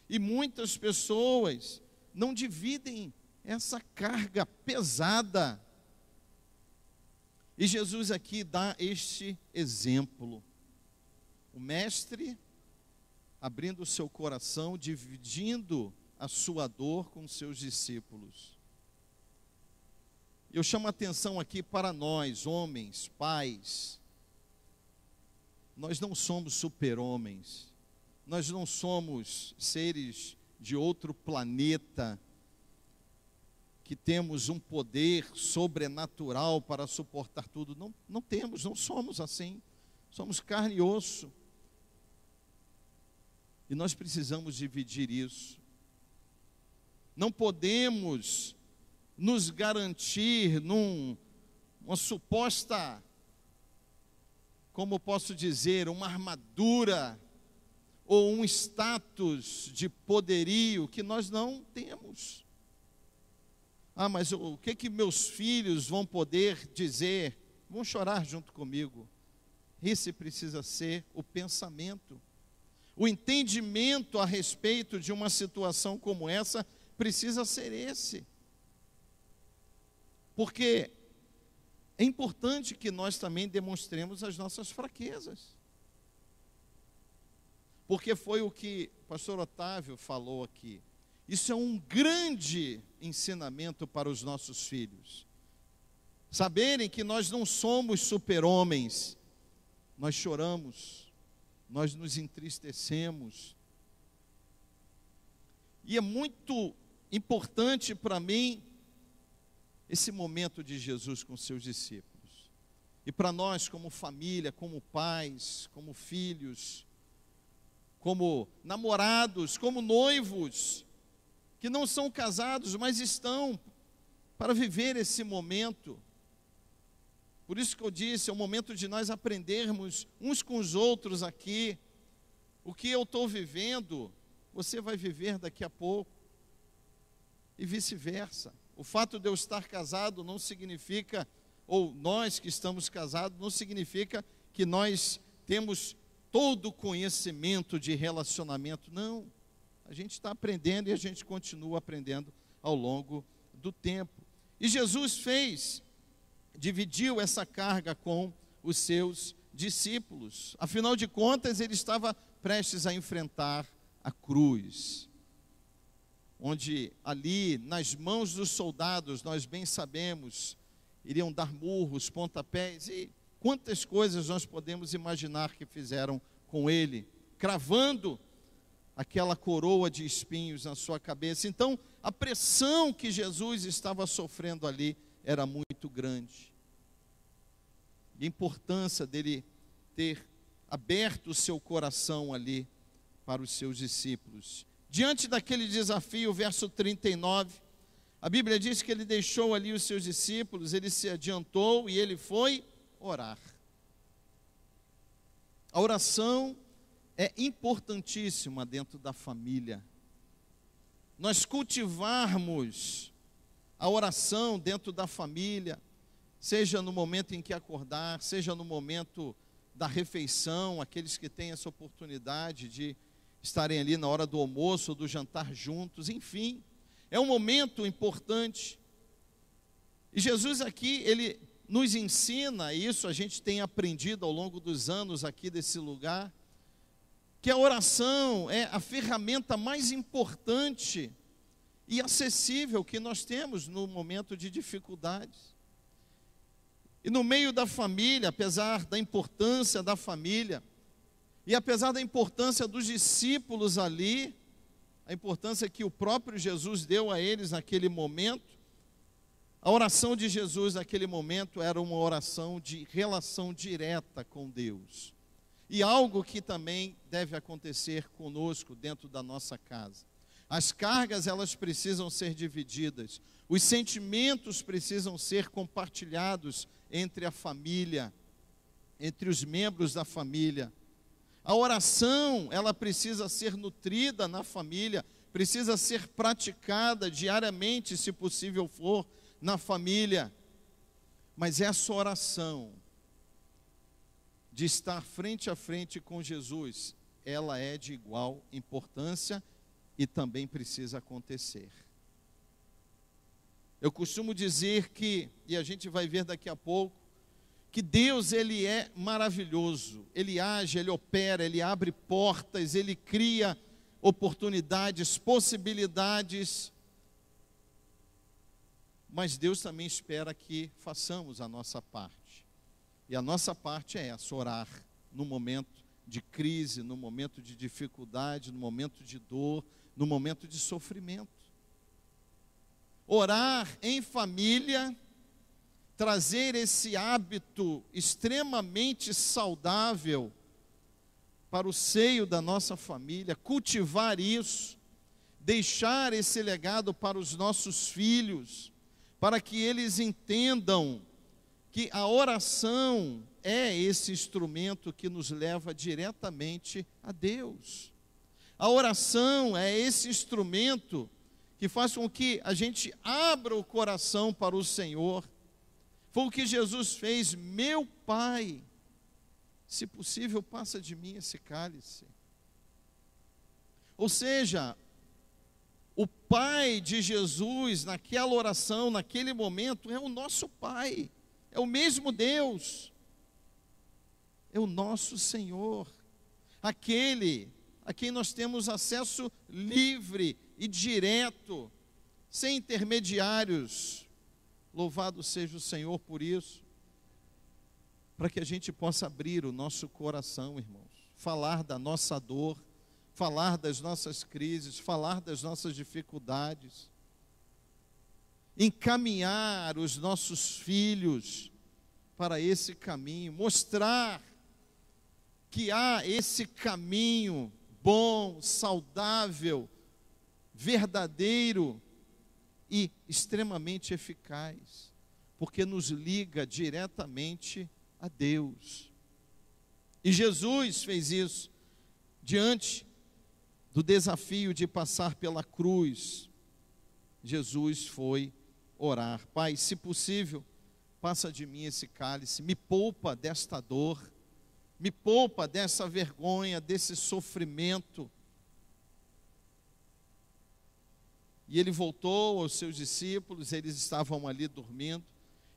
E muitas pessoas não dividem essa carga pesada. E Jesus aqui dá este exemplo. O mestre abrindo o seu coração, dividindo a sua dor com os seus discípulos. Eu chamo a atenção aqui para nós, homens, pais. Nós não somos super-homens. Nós não somos seres de outro planeta que temos um poder sobrenatural para suportar tudo. Não temos, não somos assim. Somos carne e osso. E nós precisamos dividir isso. Não podemos nos garantir uma suposta, como posso dizer, uma armadura ou um status de poderio que nós não temos. Ah, mas o que meus filhos vão poder dizer? Vão chorar junto comigo. Esse precisa ser o pensamento. O entendimento a respeito de uma situação como essa precisa ser esse. Porque é importante que nós também demonstremos as nossas fraquezas. Porque foi o que o pastor Otávio falou aqui. Isso é um grande ensinamento para os nossos filhos. Saberem que nós não somos super-homens. Nós choramos, nós nos entristecemos. E é muito importante para mim esse momento de Jesus com seus discípulos. E para nós, como família, como pais, como filhos, como namorados, como noivos, que não são casados, mas estão para viver esse momento. Por isso que eu disse, é o momento de nós aprendermos uns com os outros aqui. O que eu estou vivendo, você vai viver daqui a pouco. e vice-versa. O fato de eu estar casado não significa, ou nós que estamos casados, não significa que nós temos todo o conhecimento de relacionamento. Não, a gente está aprendendo e a gente continua aprendendo ao longo do tempo. E Jesus dividiu essa carga com os seus discípulos. Afinal de contas, ele estava prestes a enfrentar a cruz, onde ali, nas mãos dos soldados, nós bem sabemos, iriam dar murros, pontapés, e quantas coisas nós podemos imaginar que fizeram com ele, cravando aquela coroa de espinhos na sua cabeça. Então, a pressão que Jesus estava sofrendo ali era muito grande. E a importância dele ter aberto o seu coração ali para os seus discípulos. Diante daquele desafio, verso 39, a Bíblia diz que ele deixou ali os seus discípulos, ele se adiantou e ele foi orar. A oração é importantíssima dentro da família. Nós cultivarmos a oração dentro da família, seja no momento em que acordar, seja no momento da refeição, aqueles que têm essa oportunidade de estarem ali na hora do almoço, do jantar juntos, enfim, é um momento importante. E Jesus aqui, ele nos ensina, isso a gente tem aprendido ao longo dos anos aqui desse lugar, que a oração é a ferramenta mais importante e acessível que nós temos no momento de dificuldades. E no meio da família, apesar da importância da família, e apesar da importância dos discípulos ali, a importância que o próprio Jesus deu a eles naquele momento, a oração de Jesus naquele momento era uma oração de relação direta com Deus. E algo que também deve acontecer conosco dentro da nossa casa. As cargas, elas precisam ser divididas. Os sentimentos precisam ser compartilhados entre a família, entre os membros da família. A oração, ela precisa ser nutrida na família, precisa ser praticada diariamente, se possível for, na família. Mas essa oração de estar frente a frente com Jesus, ela é de igual importância e também precisa acontecer. Eu costumo dizer que, e a gente vai ver daqui a pouco, que Deus, ele é maravilhoso, ele age, ele opera, ele abre portas, ele cria oportunidades, possibilidades, mas Deus também espera que façamos a nossa parte. E a nossa parte é essa, orar no momento de crise, no momento de dificuldade, no momento de dor, no momento de sofrimento. Orar em família, trazer esse hábito extremamente saudável para o seio da nossa família, cultivar isso, deixar esse legado para os nossos filhos, para que eles entendam que a oração é esse instrumento que nos leva diretamente a Deus. A oração é esse instrumento que faz com que a gente abra o coração para o Senhor. Foi o que Jesus fez. Meu Pai, se possível, passa de mim esse cálice. Ou seja, o Pai de Jesus, naquela oração, naquele momento, é o nosso Pai. É o mesmo Deus, é o nosso Senhor, aquele a quem nós temos acesso livre e direto, sem intermediários. Louvado seja o Senhor por isso, para que a gente possa abrir o nosso coração, irmãos, falar da nossa dor, falar das nossas crises, falar das nossas dificuldades, encaminhar os nossos filhos para esse caminho, mostrar que há esse caminho bom, saudável, verdadeiro e extremamente eficaz, porque nos liga diretamente a Deus. E Jesus fez isso diante do desafio de passar pela cruz. Jesus foi orar. Pai, se possível, passa de mim esse cálice, me poupa desta dor, me poupa dessa vergonha, desse sofrimento. E ele voltou aos seus discípulos, eles estavam ali dormindo.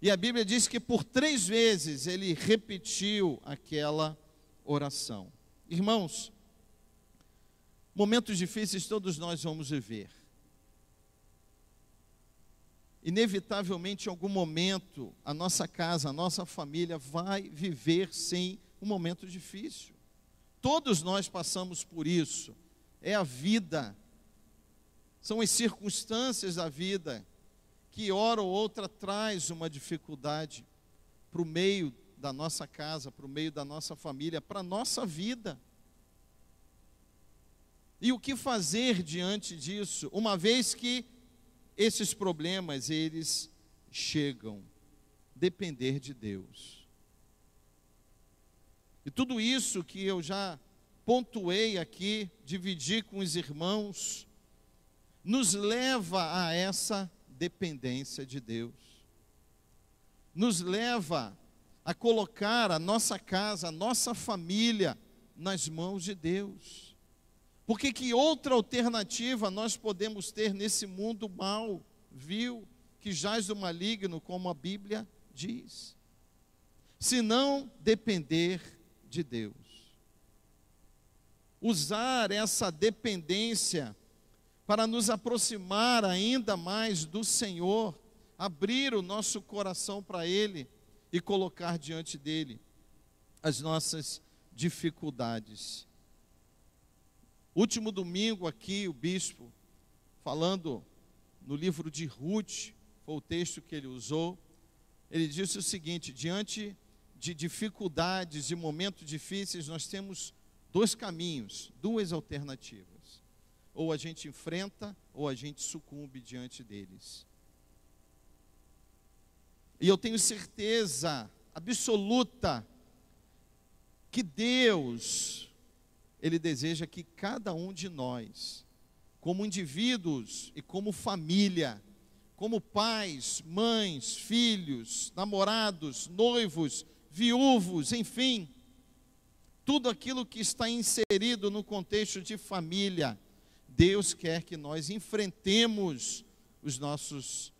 E a Bíblia diz que por 3 vezes ele repetiu aquela oração. Irmãos, momentos difíceis todos nós vamos viver. Inevitavelmente, em algum momento, a nossa casa, a nossa família vai viver, sim, um momento difícil. Todos nós passamos por isso. É a vida. São as circunstâncias da vida que, hora ou outra, traz uma dificuldade para o meio da nossa casa, para o meio da nossa família, para a nossa vida. E o que fazer diante disso, uma vez que esses problemas, eles chegam? Depender de Deus. E tudo isso que eu já pontuei aqui, dividi com os irmãos, nos leva a essa dependência de Deus. Nos leva a colocar a nossa casa, a nossa família nas mãos de Deus. Porque que outra alternativa nós podemos ter nesse mundo mau, vil, que jaz do maligno, como a Bíblia diz? Se não depender de Deus. Usar essa dependência para nos aproximar ainda mais do Senhor, abrir o nosso coração para Ele e colocar diante dEle as nossas dificuldades. Último domingo aqui, o bispo, falando no livro de Ruth, foi o texto que ele usou, ele disse o seguinte: diante de dificuldades, de momentos difíceis, nós temos 2 caminhos, 2 alternativas. Ou a gente enfrenta, ou a gente sucumbe diante deles. E eu tenho certeza absoluta que Deus, Ele deseja que cada um de nós, como indivíduos e como família, como pais, mães, filhos, namorados, noivos, viúvos, enfim, tudo aquilo que está inserido no contexto de família, Deus quer que nós enfrentemos os nossos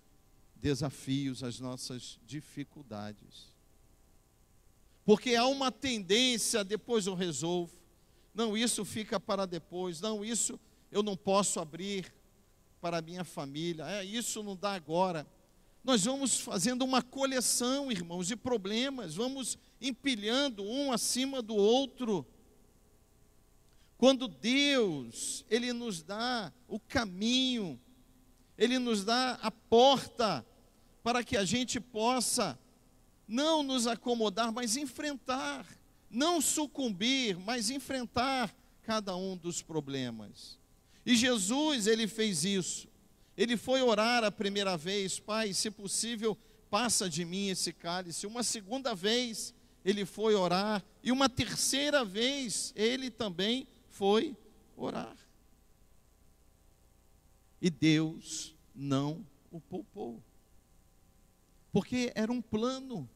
desafios, as nossas dificuldades. Porque há uma tendência, depois eu resolvo, não, isso fica para depois, não, isso eu não posso abrir para a minha família, isso não dá agora. Nós vamos fazendo uma coleção, irmãos, de problemas, vamos empilhando um acima do outro. Quando Deus, Ele nos dá o caminho, Ele nos dá a porta para que a gente possa não nos acomodar, mas enfrentar, não sucumbir, mas enfrentar cada um dos problemas. E Jesus, Ele fez isso. Ele foi orar a primeira vez: Pai, se possível, passa de mim esse cálice. Uma segunda vez, Ele foi orar. E uma terceira vez, Ele também foi orar. E Deus não o poupou. Porque era um plano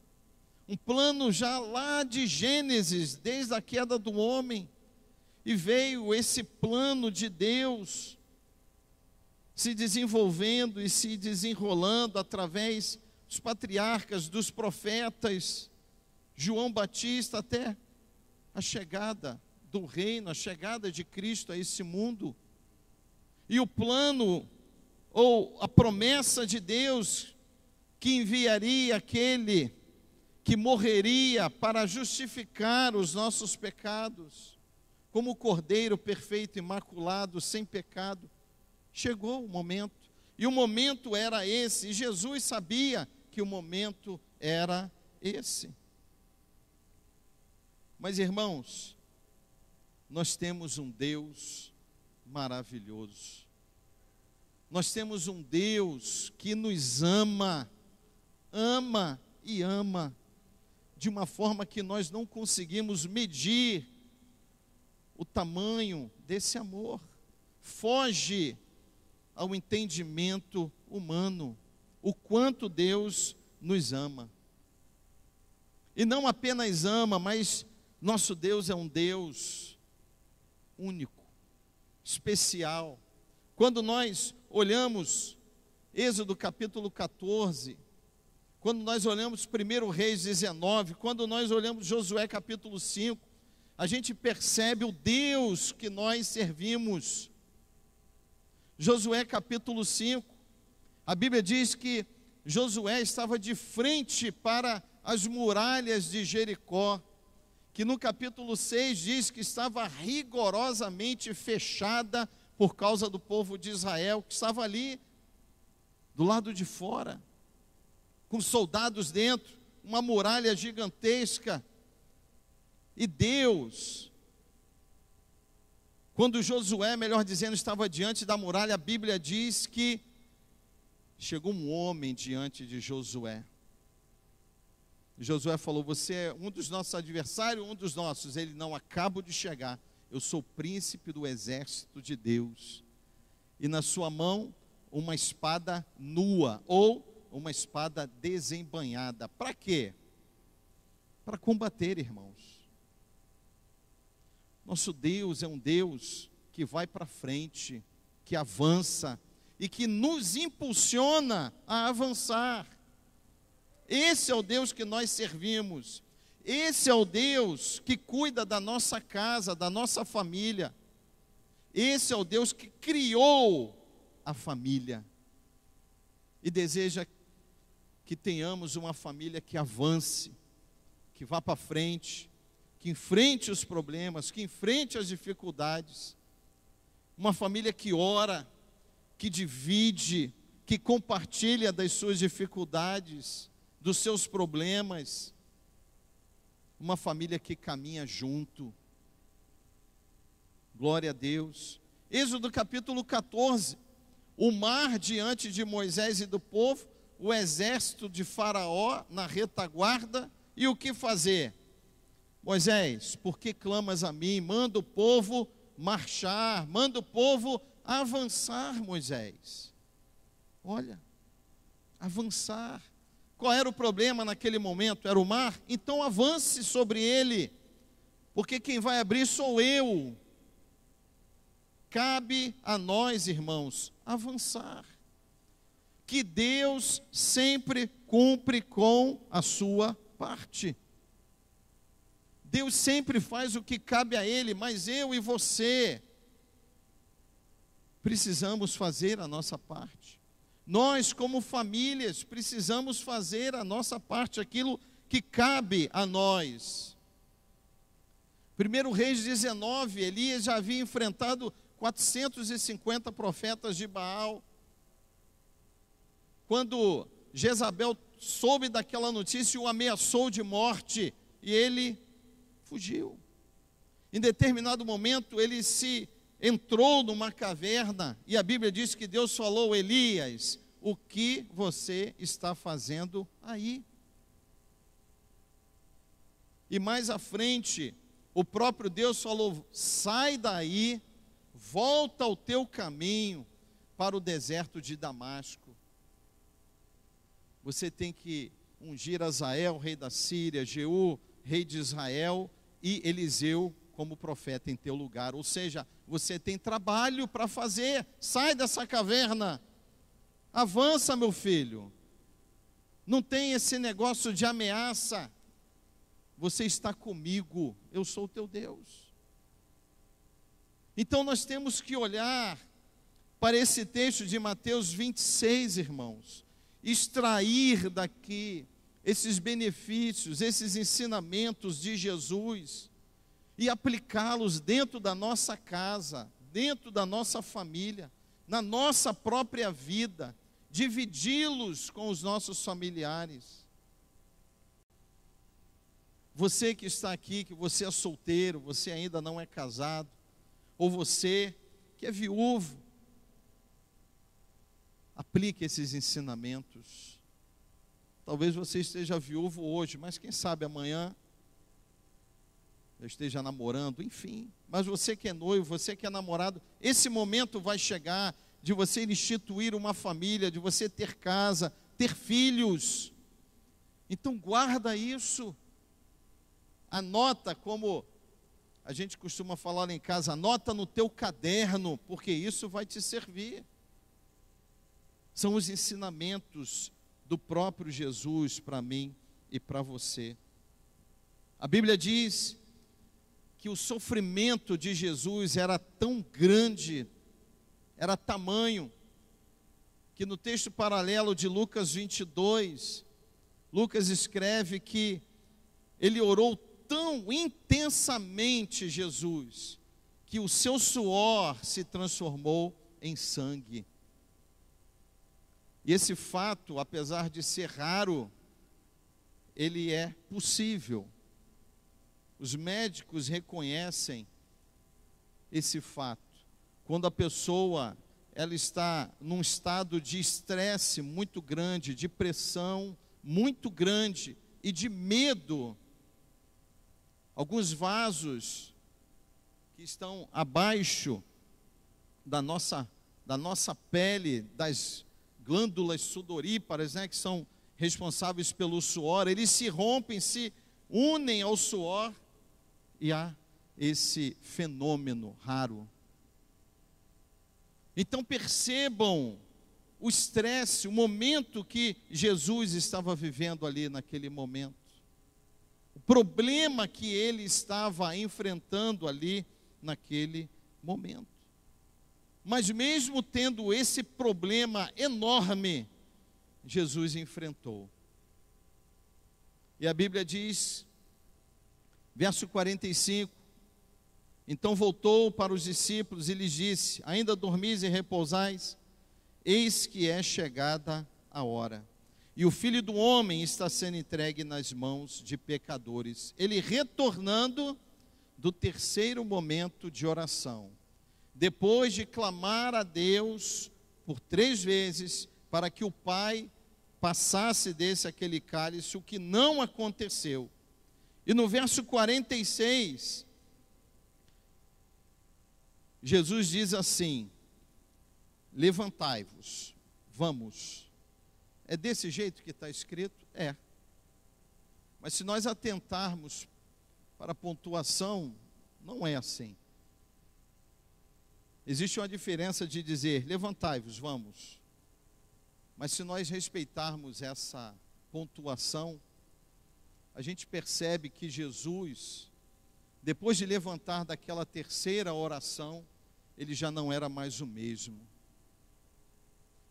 já lá de Gênesis, desde a queda do homem. E veio esse plano de Deus se desenvolvendo e se desenrolando através dos patriarcas, dos profetas, João Batista, até a chegada do reino, a chegada de Cristo a esse mundo. E o plano, ou a promessa de Deus, que enviaria aquele que morreria para justificar os nossos pecados, como o Cordeiro perfeito, imaculado, sem pecado. Chegou o momento, e o momento era esse, e Jesus sabia que o momento era esse. Mas, irmãos, nós temos um Deus maravilhoso. Nós temos um Deus que nos ama e ama, de uma forma que nós não conseguimos medir o tamanho desse amor. Foge ao entendimento humano o quanto Deus nos ama. E não apenas ama, mas nosso Deus é um Deus único, especial. Quando nós olhamos Êxodo capítulo 14, quando nós olhamos 1 Reis 19, quando nós olhamos Josué capítulo 5, a gente percebe o Deus que nós servimos. Josué capítulo 5, a Bíblia diz que Josué estava de frente para as muralhas de Jericó, que no capítulo 6 diz que estava rigorosamente fechada por causa do povo de Israel, que estava ali do lado de fora, com soldados dentro, uma muralha gigantesca. E Deus, quando Josué, melhor dizendo, estava diante da muralha, a Bíblia diz que chegou um homem diante de Josué. Josué falou: você é um dos nossos adversários, um dos nossos. Ele: não, acabo de chegar, eu sou príncipe do exército de Deus, e na sua mão uma espada nua, ou uma espada desembainhada. Para quê? Para combater, irmãos. Nosso Deus é um Deus que vai para frente, que avança e que nos impulsiona a avançar. Esse é o Deus que nós servimos. Esse é o Deus que cuida da nossa casa, da nossa família. Esse é o Deus que criou a família e deseja que tenhamos uma família que avance, que vá para frente, que enfrente os problemas, que enfrente as dificuldades. Uma família que ora, que divide, que compartilha das suas dificuldades, dos seus problemas. Uma família que caminha junto. Glória a Deus. Êxodo capítulo 14. O mar diante de Moisés e do povo, o exército de Faraó na retaguarda. E o que fazer? Moisés, por que clamas a mim? Manda o povo marchar, manda o povo avançar, Moisés. Olha, avançar. Qual era o problema naquele momento? Era o mar? Então avance sobre ele, porque quem vai abrir sou eu. Cabe a nós, irmãos, avançar. Que Deus sempre cumpre com a sua parte. Deus sempre faz o que cabe a Ele, mas eu e você precisamos fazer a nossa parte. Nós, como famílias, precisamos fazer a nossa parte, aquilo que cabe a nós. 1 Reis 19, Elias já havia enfrentado 450 profetas de Baal. Quando Jezabel soube daquela notícia, o ameaçou de morte, e ele fugiu. Em determinado momento, ele entrou numa caverna, e a Bíblia diz que Deus falou: Elias, o que você está fazendo aí? E mais à frente, o próprio Deus falou: sai daí, volta ao teu caminho para o deserto de Damasco. Você tem que ungir Azael, rei da Síria, Jeú, rei de Israel, e Eliseu como profeta em teu lugar. Ou seja, você tem trabalho para fazer. Sai dessa caverna, avança, meu filho. Não tem esse negócio de ameaça. Você está comigo, eu sou o teu Deus. Então nós temos que olhar para esse texto de Mateus 26, irmãos, extrair daqui esses benefícios, esses ensinamentos de Jesus e aplicá-los dentro da nossa casa, dentro da nossa família, na nossa própria vida, dividi-los com os nossos familiares. Você que está aqui, que você é solteiro, você ainda não é casado, ou você que é viúvo, aplique esses ensinamentos. Talvez você esteja viúvo hoje, mas quem sabe amanhã eu esteja namorando, enfim. Mas você que é noivo, você que é namorado, esse momento vai chegar de você instituir uma família, de você ter casa, ter filhos. Então guarda isso. Anota, como a gente costuma falar em casa, anota no teu caderno, porque isso vai te servir. São os ensinamentos do próprio Jesus para mim e para você. A Bíblia diz que o sofrimento de Jesus era tão grande, era tamanho, que no texto paralelo de Lucas 22, Lucas escreve que ele orou tão intensamente, Jesus, que o seu suor se transformou em sangue. E esse fato, apesar de ser raro, ele é possível. Os médicos reconhecem esse fato. Quando a pessoa ela está num estado de estresse muito grande, de pressão muito grande e de medo, alguns vasos que estão abaixo da nossa pele, das glândulas sudoríparas, né, que são responsáveis pelo suor, eles se rompem, se unem ao suor e há esse fenômeno raro. Então percebam o estresse, o momento que Jesus estava vivendo ali naquele momento. O problema que ele estava enfrentando ali naquele momento. Mas mesmo tendo esse problema enorme, Jesus enfrentou. E a Bíblia diz, verso 45, então voltou para os discípulos e lhes disse: ainda dormis e repousais? Eis que é chegada a hora, e o Filho do Homem está sendo entregue nas mãos de pecadores. Ele retornando do terceiro momento de oração, depois de clamar a Deus por 3 vezes, para que o Pai passasse desse aquele cálice, o que não aconteceu. E no verso 46, Jesus diz assim: levantai-vos, vamos. É desse jeito que está escrito? É. Mas se nós atentarmos para a pontuação, não é assim. Existe uma diferença de dizer levantai-vos, vamos. Mas se nós respeitarmos essa pontuação, a gente percebe que Jesus, depois de levantar daquela terceira oração, ele já não era mais o mesmo.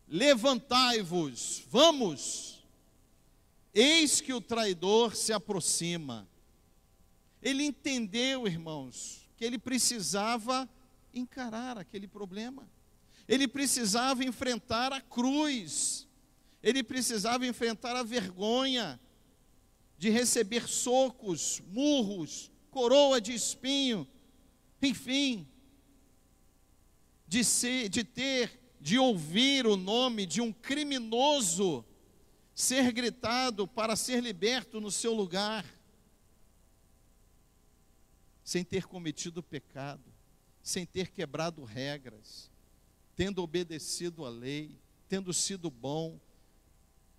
Levantai-vos, vamos. Eis que o traidor se aproxima. Ele entendeu, irmãos, que ele precisava encarar aquele problema. Ele precisava enfrentar a cruz. Ele precisava enfrentar a vergonha de receber socos, murros, coroa de espinho, enfim, de ouvir o nome de um criminoso ser gritado para ser liberto no seu lugar, sem ter cometido pecado, sem ter quebrado regras, tendo obedecido a lei, tendo sido bom,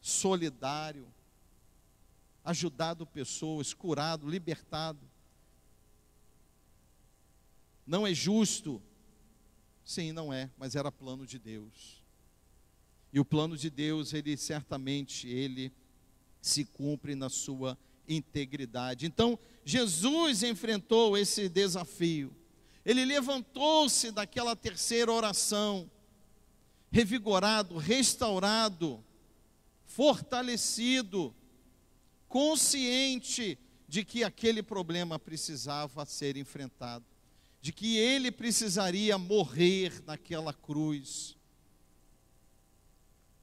solidário, ajudado pessoas, curado, libertado. Não é justo? Sim, não é, mas era plano de Deus. E o plano de Deus, ele certamente, ele se cumpre na sua integridade. Então, Jesus enfrentou esse desafio. Ele levantou-se daquela terceira oração, revigorado, restaurado, fortalecido, consciente de que aquele problema precisava ser enfrentado, de que ele precisaria morrer naquela cruz.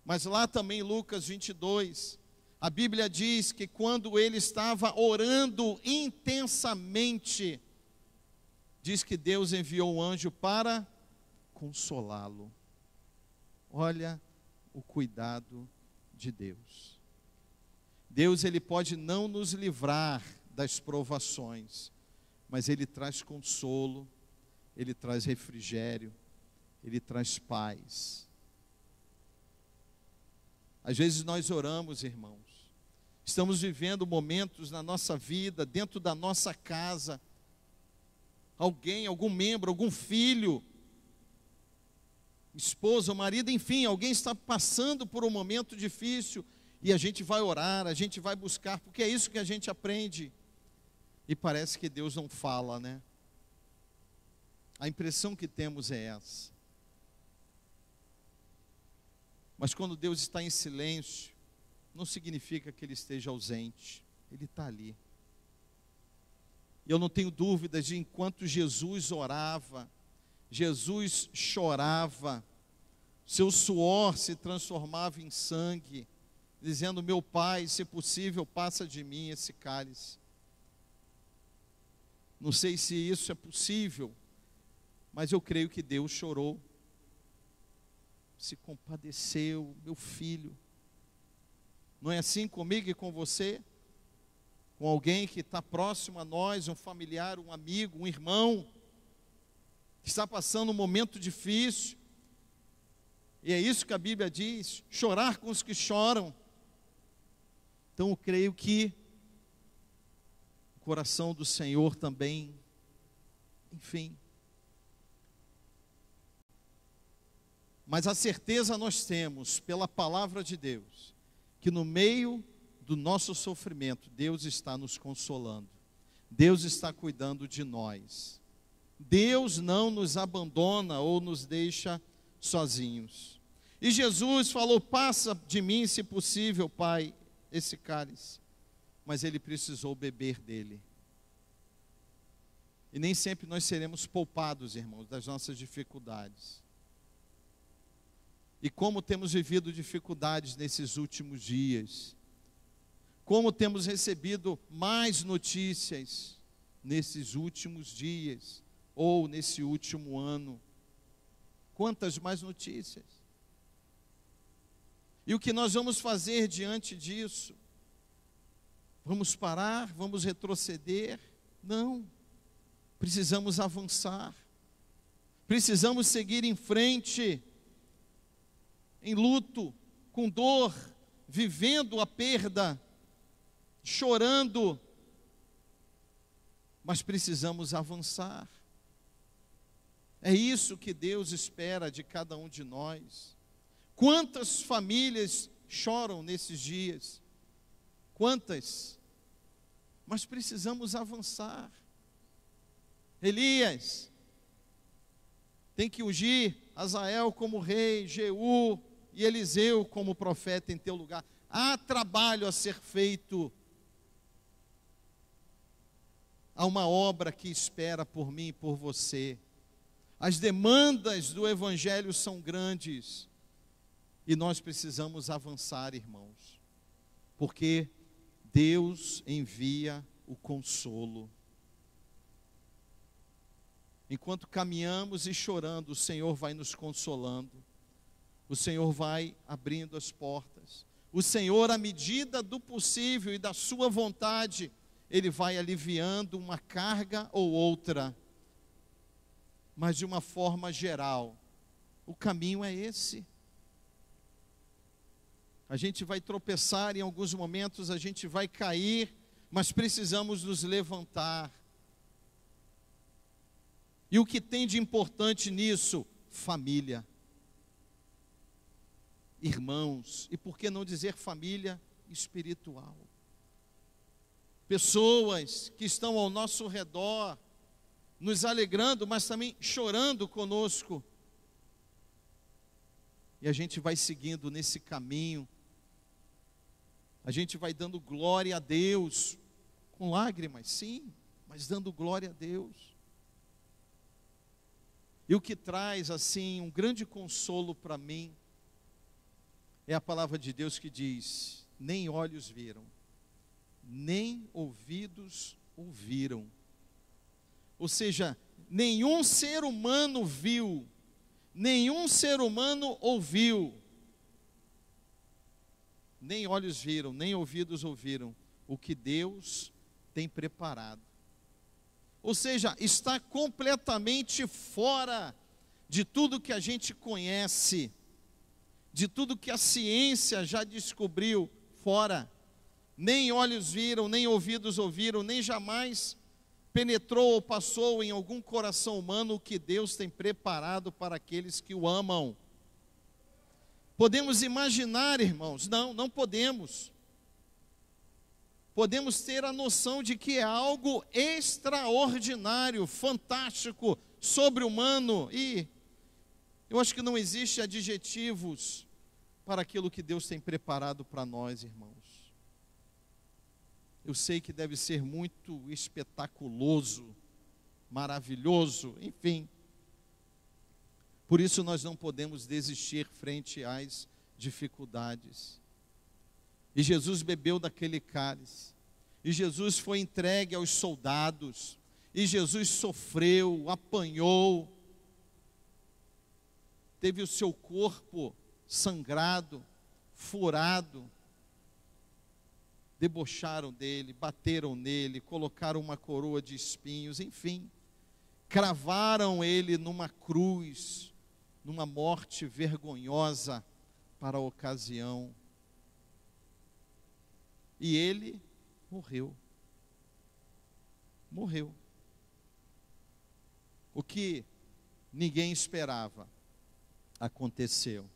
Mas lá também em Lucas 22, a Bíblia diz que quando ele estava orando intensamente, diz que Deus enviou um anjo para consolá-lo. Olha o cuidado de Deus. Deus, ele pode não nos livrar das provações, mas ele traz consolo, ele traz refrigério, Ele traz paz. Às vezes nós oramos, irmãos, estamos vivendo momentos na nossa vida, dentro da nossa casa, alguém, algum membro, algum filho, esposa ou marido, enfim, alguém está passando por um momento difícil, e a gente vai orar, a gente vai buscar, porque é isso que a gente aprende, e parece que Deus não fala, né? A impressão que temos é essa. Mas quando Deus está em silêncio, não significa que Ele esteja ausente. Ele está ali. E eu não tenho dúvidas de enquanto Jesus orava, Jesus chorava, seu suor se transformava em sangue, dizendo: meu Pai, se possível, passa de mim esse cálice. Não sei se isso é possível, mas eu creio que Deus chorou, se compadeceu, meu filho. Não é assim comigo e com você? Com alguém que está próximo a nós, um familiar, um amigo, um irmão, que está passando um momento difícil. E é isso que a Bíblia diz: chorar com os que choram. Então eu creio que o coração do Senhor também, enfim. Mas a certeza nós temos, pela palavra de Deus, que no meio do nosso sofrimento, Deus está nos consolando. Deus está cuidando de nós. Deus não nos abandona ou nos deixa sozinhos. E Jesus falou: passa de mim, se possível, Pai, esse cálice. Mas Ele precisou beber dele. E nem sempre nós seremos poupados, irmãos, das nossas dificuldades. E como temos vivido dificuldades nesses últimos dias. Como temos recebido mais notícias nesses últimos dias, ou nesse último ano. Quantas mais notícias. E o que nós vamos fazer diante disso? Vamos parar? Vamos retroceder? Não. Precisamos avançar. Precisamos seguir em frente, em luto, com dor, vivendo a perda, chorando, mas precisamos avançar. É isso que Deus espera de cada um de nós. Quantas famílias choram nesses dias? Quantas? Mas precisamos avançar. Elias tem que ungir Azael como rei, Jeú e Eliseu como profeta em teu lugar. Há trabalho a ser feito. Há uma obra que espera por mim e por você. As demandas do Evangelho são grandes. E nós precisamos avançar, irmãos. Porque Deus envia o consolo. Enquanto caminhamos e chorando, o Senhor vai nos consolando. O Senhor vai abrindo as portas. O Senhor, à medida do possível e da sua vontade, Ele vai aliviando uma carga ou outra. Mas de uma forma geral, o caminho é esse. A gente vai tropeçar em alguns momentos, a gente vai cair, mas precisamos nos levantar. E o que tem de importante nisso? Família. Irmãos, e por que não dizer família espiritual? Pessoas que estão ao nosso redor, nos alegrando, mas também chorando conosco. E a gente vai seguindo nesse caminho. A gente vai dando glória a Deus, com lágrimas, sim, mas dando glória a Deus. E o que traz, assim, um grande consolo para mim, é a palavra de Deus que diz: nem olhos viram, nem ouvidos ouviram. Ou seja, nenhum ser humano viu, nenhum ser humano ouviu, nem olhos viram, nem ouvidos ouviram o que Deus tem preparado. Ou seja, está completamente fora de tudo que a gente conhece, de tudo que a ciência já descobriu fora. Nem olhos viram, nem ouvidos ouviram, nem jamais penetrou ou passou em algum coração humano o que Deus tem preparado para aqueles que o amam. Podemos imaginar, irmãos? Não, não podemos. Podemos ter a noção de que é algo extraordinário, fantástico, sobre-humano, e eu acho que não existe adjetivos para aquilo que Deus tem preparado para nós, irmãos. Eu sei que deve ser muito espetaculoso, maravilhoso, enfim. Por isso nós não podemos desistir frente às dificuldades. E Jesus bebeu daquele cálice, e Jesus foi entregue aos soldados, e Jesus sofreu, apanhou, teve o seu corpo sangrado, furado, debocharam dele, bateram nele, colocaram uma coroa de espinhos, enfim, cravaram ele numa cruz, numa morte vergonhosa para a ocasião. E ele morreu. Morreu. O que ninguém esperava aconteceu.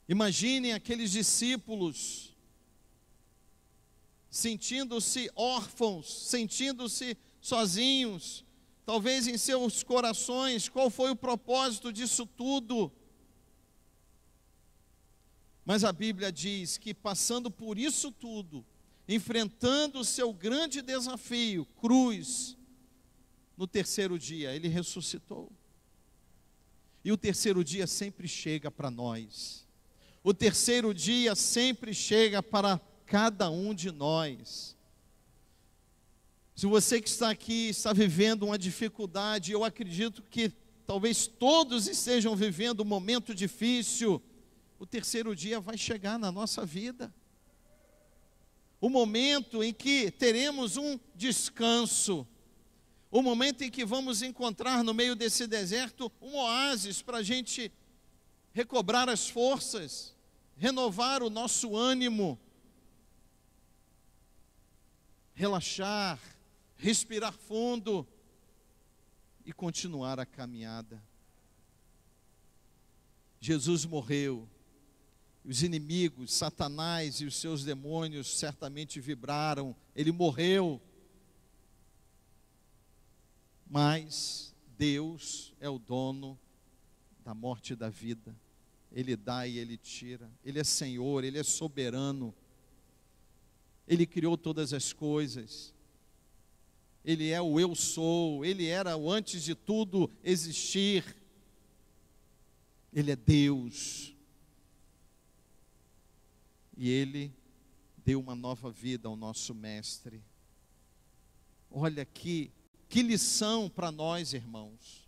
Imaginem aqueles discípulos sentindo-se órfãos, sentindo-se sozinhos, talvez em seus corações. Qual foi o propósito disso tudo? Mas a Bíblia diz que passando por isso tudo, enfrentando o seu grande desafio, cruz, no terceiro dia ele ressuscitou. E o terceiro dia sempre chega para nós. O terceiro dia sempre chega para cada um de nós. Se você que está aqui está vivendo uma dificuldade, eu acredito que talvez todos estejam vivendo um momento difícil, o terceiro dia vai chegar na nossa vida. O momento em que teremos um descanso, o momento em que vamos encontrar no meio desse deserto um oásis para a gente recobrar as forças, renovar o nosso ânimo, relaxar, respirar fundo e continuar a caminhada. Jesus morreu. Os inimigos, Satanás e os seus demônios certamente vibraram. Ele morreu. Mas Deus é o dono da morte e da vida. Ele dá e Ele tira. Ele é Senhor, Ele é soberano. Ele criou todas as coisas. Ele é o eu sou. Ele era o antes de tudo existir. Ele é Deus. E Ele deu uma nova vida ao nosso Mestre. Olha que lição para nós, irmãos.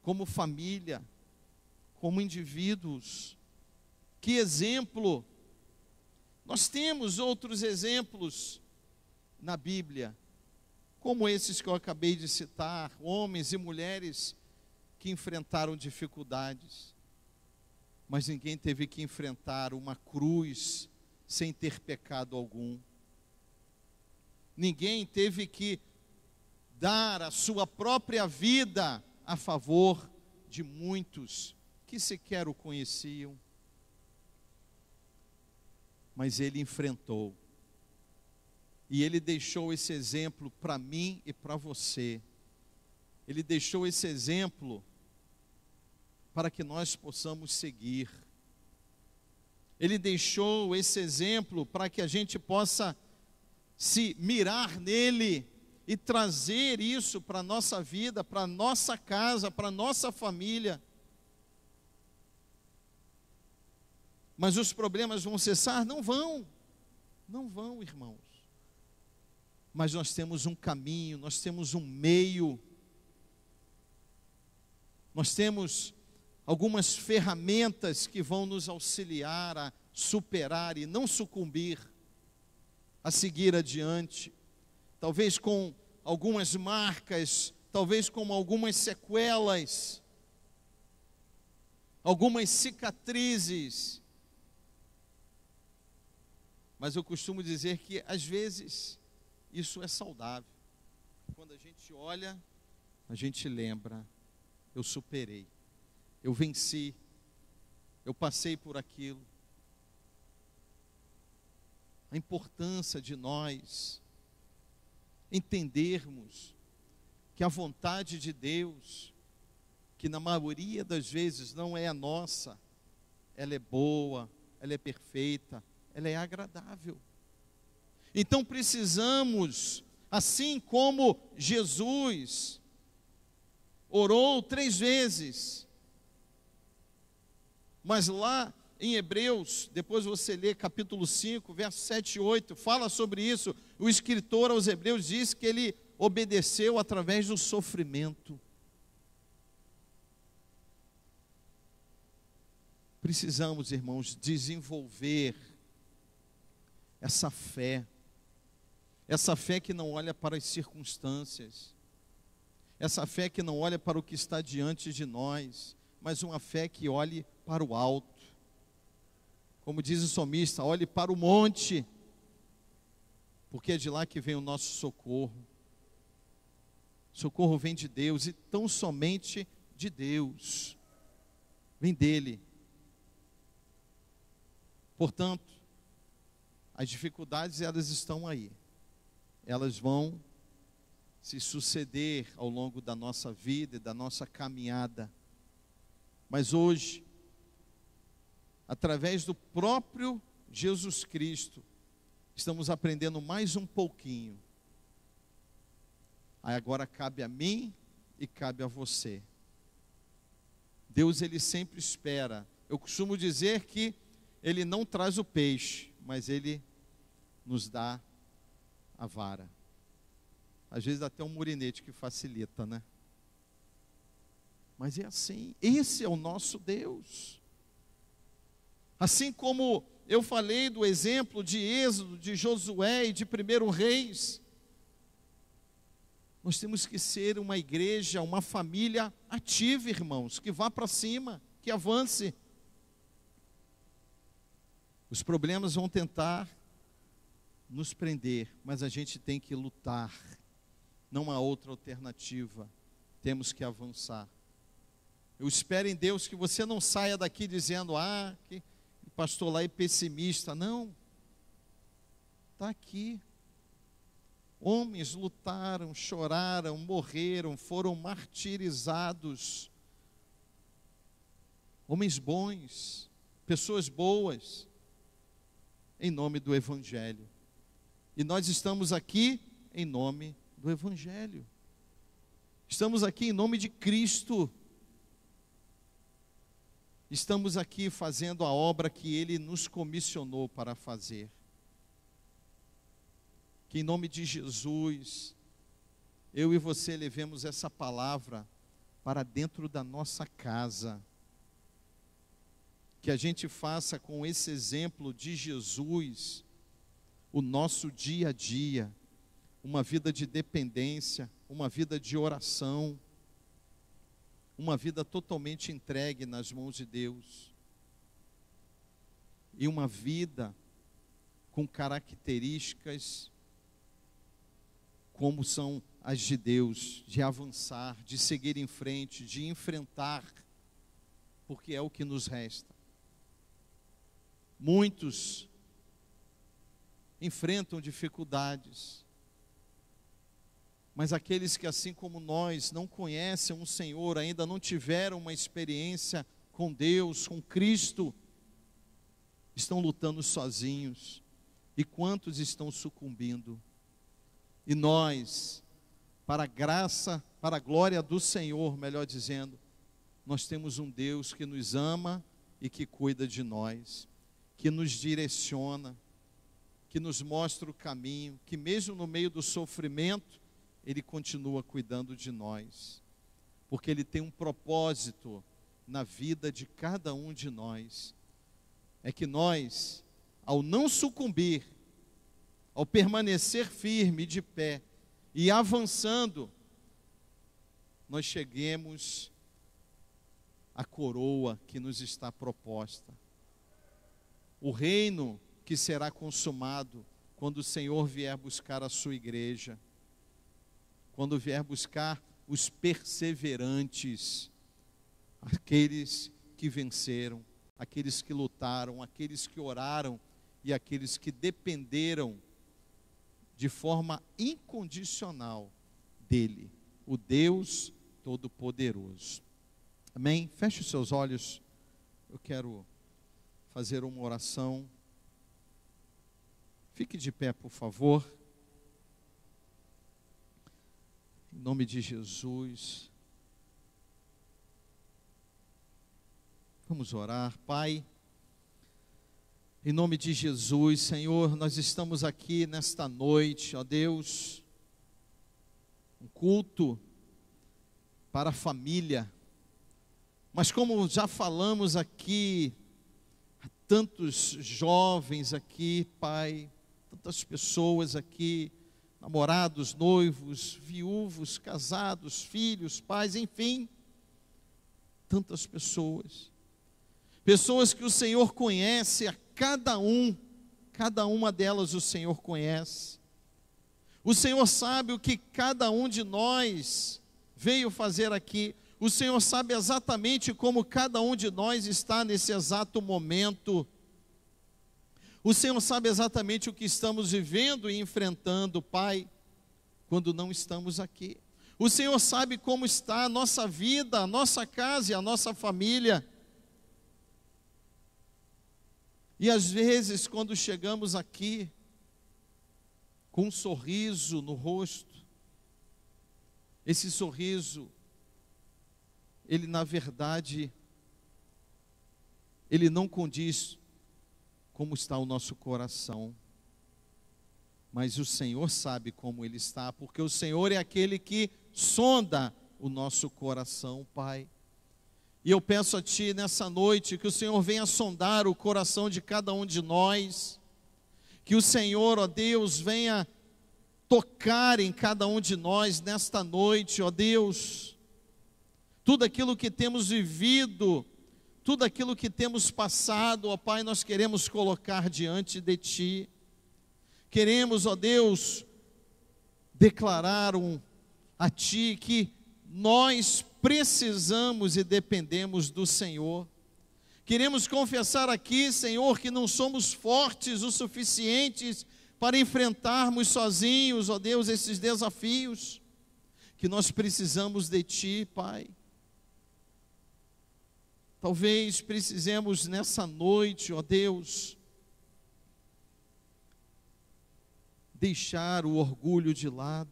Como família, como indivíduos. Que exemplo. Nós temos outros exemplos na Bíblia, como esses que eu acabei de citar, homens e mulheres que enfrentaram dificuldades. Mas ninguém teve que enfrentar uma cruz sem ter pecado algum. Ninguém teve que dar a sua própria vida a favor de muitos que sequer o conheciam. Mas ele enfrentou. E ele deixou esse exemplo para mim e para você. Ele deixou esse exemplo para que nós possamos seguir. Ele deixou esse exemplo para que a gente possa se mirar nele e trazer isso para a nossa vida, para a nossa casa, para a nossa família. Mas os problemas vão cessar? Não vão. Não vão, irmãos. Mas nós temos um caminho, nós temos um meio. Nós temos algumas ferramentas que vão nos auxiliar a superar e não sucumbir, a seguir adiante. Talvez com algumas marcas, talvez com algumas sequelas, algumas cicatrizes. Mas eu costumo dizer que, às vezes, isso é saudável. Quando a gente olha, a gente lembra: eu superei, eu venci, eu passei por aquilo. A importância de nós entendermos que a vontade de Deus, que na maioria das vezes não é a nossa, ela é boa, ela é perfeita, ela é agradável. Então precisamos, assim como Jesus orou 3 vezes, mas lá em Hebreus, depois você lê capítulo 5, versos 7 e 8, fala sobre isso. O escritor aos Hebreus diz que ele obedeceu através do sofrimento. Precisamos, irmãos, desenvolver essa fé que não olha para as circunstâncias, essa fé que não olha para o que está diante de nós, mas uma fé que olhe para o alto. Como diz o salmista, olhe para o monte, porque é de lá que vem o nosso socorro. Socorro vem de Deus, e tão somente de Deus, vem dele. Portanto, as dificuldades, elas estão aí, elas vão se suceder ao longo da nossa vida e da nossa caminhada, mas hoje, através do próprio Jesus Cristo, estamos aprendendo mais um pouquinho. Aí agora cabe a mim e cabe a você. Deus, ele sempre espera. Eu costumo dizer que ele não traz o peixe, mas ele nos dá a vara. Às vezes até um murinete que facilita, né? Mas é assim, esse é o nosso Deus. Assim como eu falei do exemplo de Êxodo, de Josué e de 1 Reis, nós temos que ser uma igreja, uma família ativa, irmãos, que vá para cima, que avance. Os problemas vão tentar nos prender, mas a gente tem que lutar, não há outra alternativa, temos que avançar. Eu espero em Deus que você não saia daqui dizendo: que o pastor lá é pessimista. Não, está aqui. Homens lutaram, choraram, morreram, foram martirizados. Homens bons, pessoas boas, em nome do Evangelho. E nós estamos aqui em nome do Evangelho. Estamos aqui em nome de Cristo. Estamos aqui fazendo a obra que Ele nos comissionou para fazer. Que em nome de Jesus, eu e você levemos essa palavra para dentro da nossa casa. Que a gente faça com esse exemplo de Jesus o nosso dia a dia, uma vida de dependência, uma vida de oração, uma vida totalmente entregue nas mãos de Deus, e uma vida com características como são as de Deus, de avançar, de seguir em frente, de enfrentar, porque é o que nos resta. Muitos enfrentam dificuldades, mas aqueles que, assim como nós, não conhecem o Senhor, ainda não tiveram uma experiência com Deus, com Cristo, estão lutando sozinhos. E quantos estão sucumbindo? E nós, para a graça, para a glória do Senhor, melhor dizendo, nós temos um Deus que nos ama e que cuida de nós, que nos direciona, que nos mostra o caminho, que mesmo no meio do sofrimento, Ele continua cuidando de nós, porque Ele tem um propósito na vida de cada um de nós. É que nós, ao não sucumbir, ao permanecer firme de pé e avançando, nós cheguemos à coroa que nos está proposta. O reino que será consumado quando o Senhor vier buscar a sua igreja, quando vier buscar os perseverantes, aqueles que venceram, aqueles que lutaram, aqueles que oraram e aqueles que dependeram de forma incondicional dele, o Deus Todo-Poderoso. Amém? Feche os seus olhos. Eu quero fazer uma oração. Fique de pé, por favor. Em nome de Jesus. Vamos orar. Pai, em nome de Jesus, Senhor, nós estamos aqui nesta noite, ó Deus, um culto para a família. Mas como já falamos aqui, há tantos jovens aqui, Pai, tantas pessoas aqui, namorados, noivos, viúvos, casados, filhos, pais, enfim, tantas pessoas. Pessoas que o Senhor conhece, a cada uma delas o Senhor conhece. O Senhor sabe o que cada um de nós veio fazer aqui. O Senhor sabe exatamente como cada um de nós está nesse exato momento. O Senhor sabe exatamente o que estamos vivendo e enfrentando, Pai, quando não estamos aqui. O Senhor sabe como está a nossa vida, a nossa casa e a nossa família. E às vezes, quando chegamos aqui, com um sorriso no rosto, esse sorriso, ele na verdade, ele não condiz como está o nosso coração. Mas o Senhor sabe como ele está, porque o Senhor é aquele que sonda o nosso coração, Pai. E eu peço a Ti nessa noite que o Senhor venha sondar o coração de cada um de nós, que o Senhor, ó Deus, venha tocar em cada um de nós nesta noite, ó Deus, tudo aquilo que temos vivido, tudo aquilo que temos passado, ó Pai, nós queremos colocar diante de Ti. Queremos, ó Deus, declarar a Ti que nós precisamos e dependemos do Senhor. Queremos confessar aqui, Senhor, que não somos fortes o suficientes para enfrentarmos sozinhos, ó Deus, esses desafios, que nós precisamos de Ti, Pai. Talvez precisemos nessa noite, ó Deus, deixar o orgulho de lado,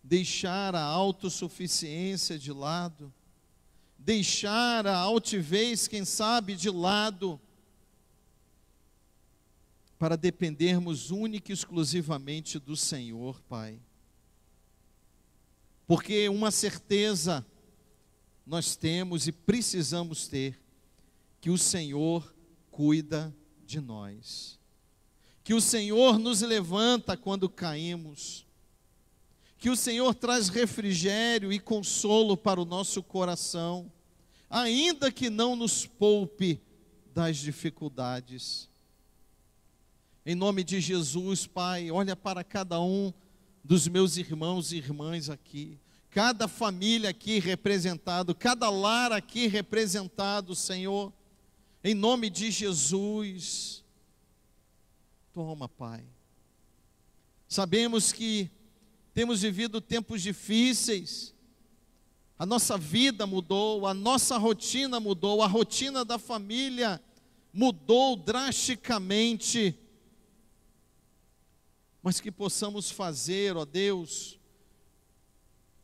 deixar a autossuficiência de lado, deixar a altivez, quem sabe, de lado, para dependermos única e exclusivamente do Senhor, Pai. Porque uma certeza nós temos e precisamos ter, que o Senhor cuida de nós, que o Senhor nos levanta quando caímos, que o Senhor traz refrigério e consolo para o nosso coração, ainda que não nos poupe das dificuldades. Em nome de Jesus, Pai, olha para cada um dos meus irmãos e irmãs aqui, cada família aqui representado, cada lar aqui representado, Senhor, em nome de Jesus. Toma, Pai. Sabemos que temos vivido tempos difíceis, a nossa vida mudou, a nossa rotina mudou, a rotina da família mudou drasticamente, mas que possamos fazer, ó Deus,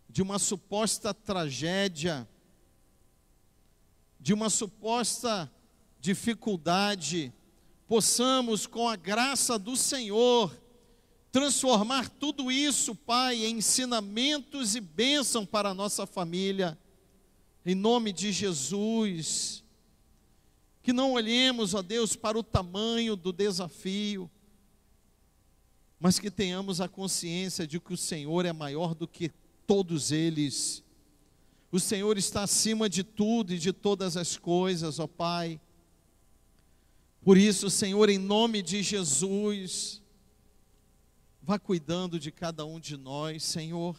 de uma suposta tragédia, de uma suposta dificuldade, possamos, com a graça do Senhor, transformar tudo isso, Pai, em ensinamentos e bênção para a nossa família, em nome de Jesus. Que não olhemos, ó Deus, para o tamanho do desafio, mas que tenhamos a consciência de que o Senhor é maior do que todos eles, O Senhor está acima de tudo e de todas as coisas, ó Pai. Por isso, Senhor, em nome de Jesus, vá cuidando de cada um de nós, Senhor.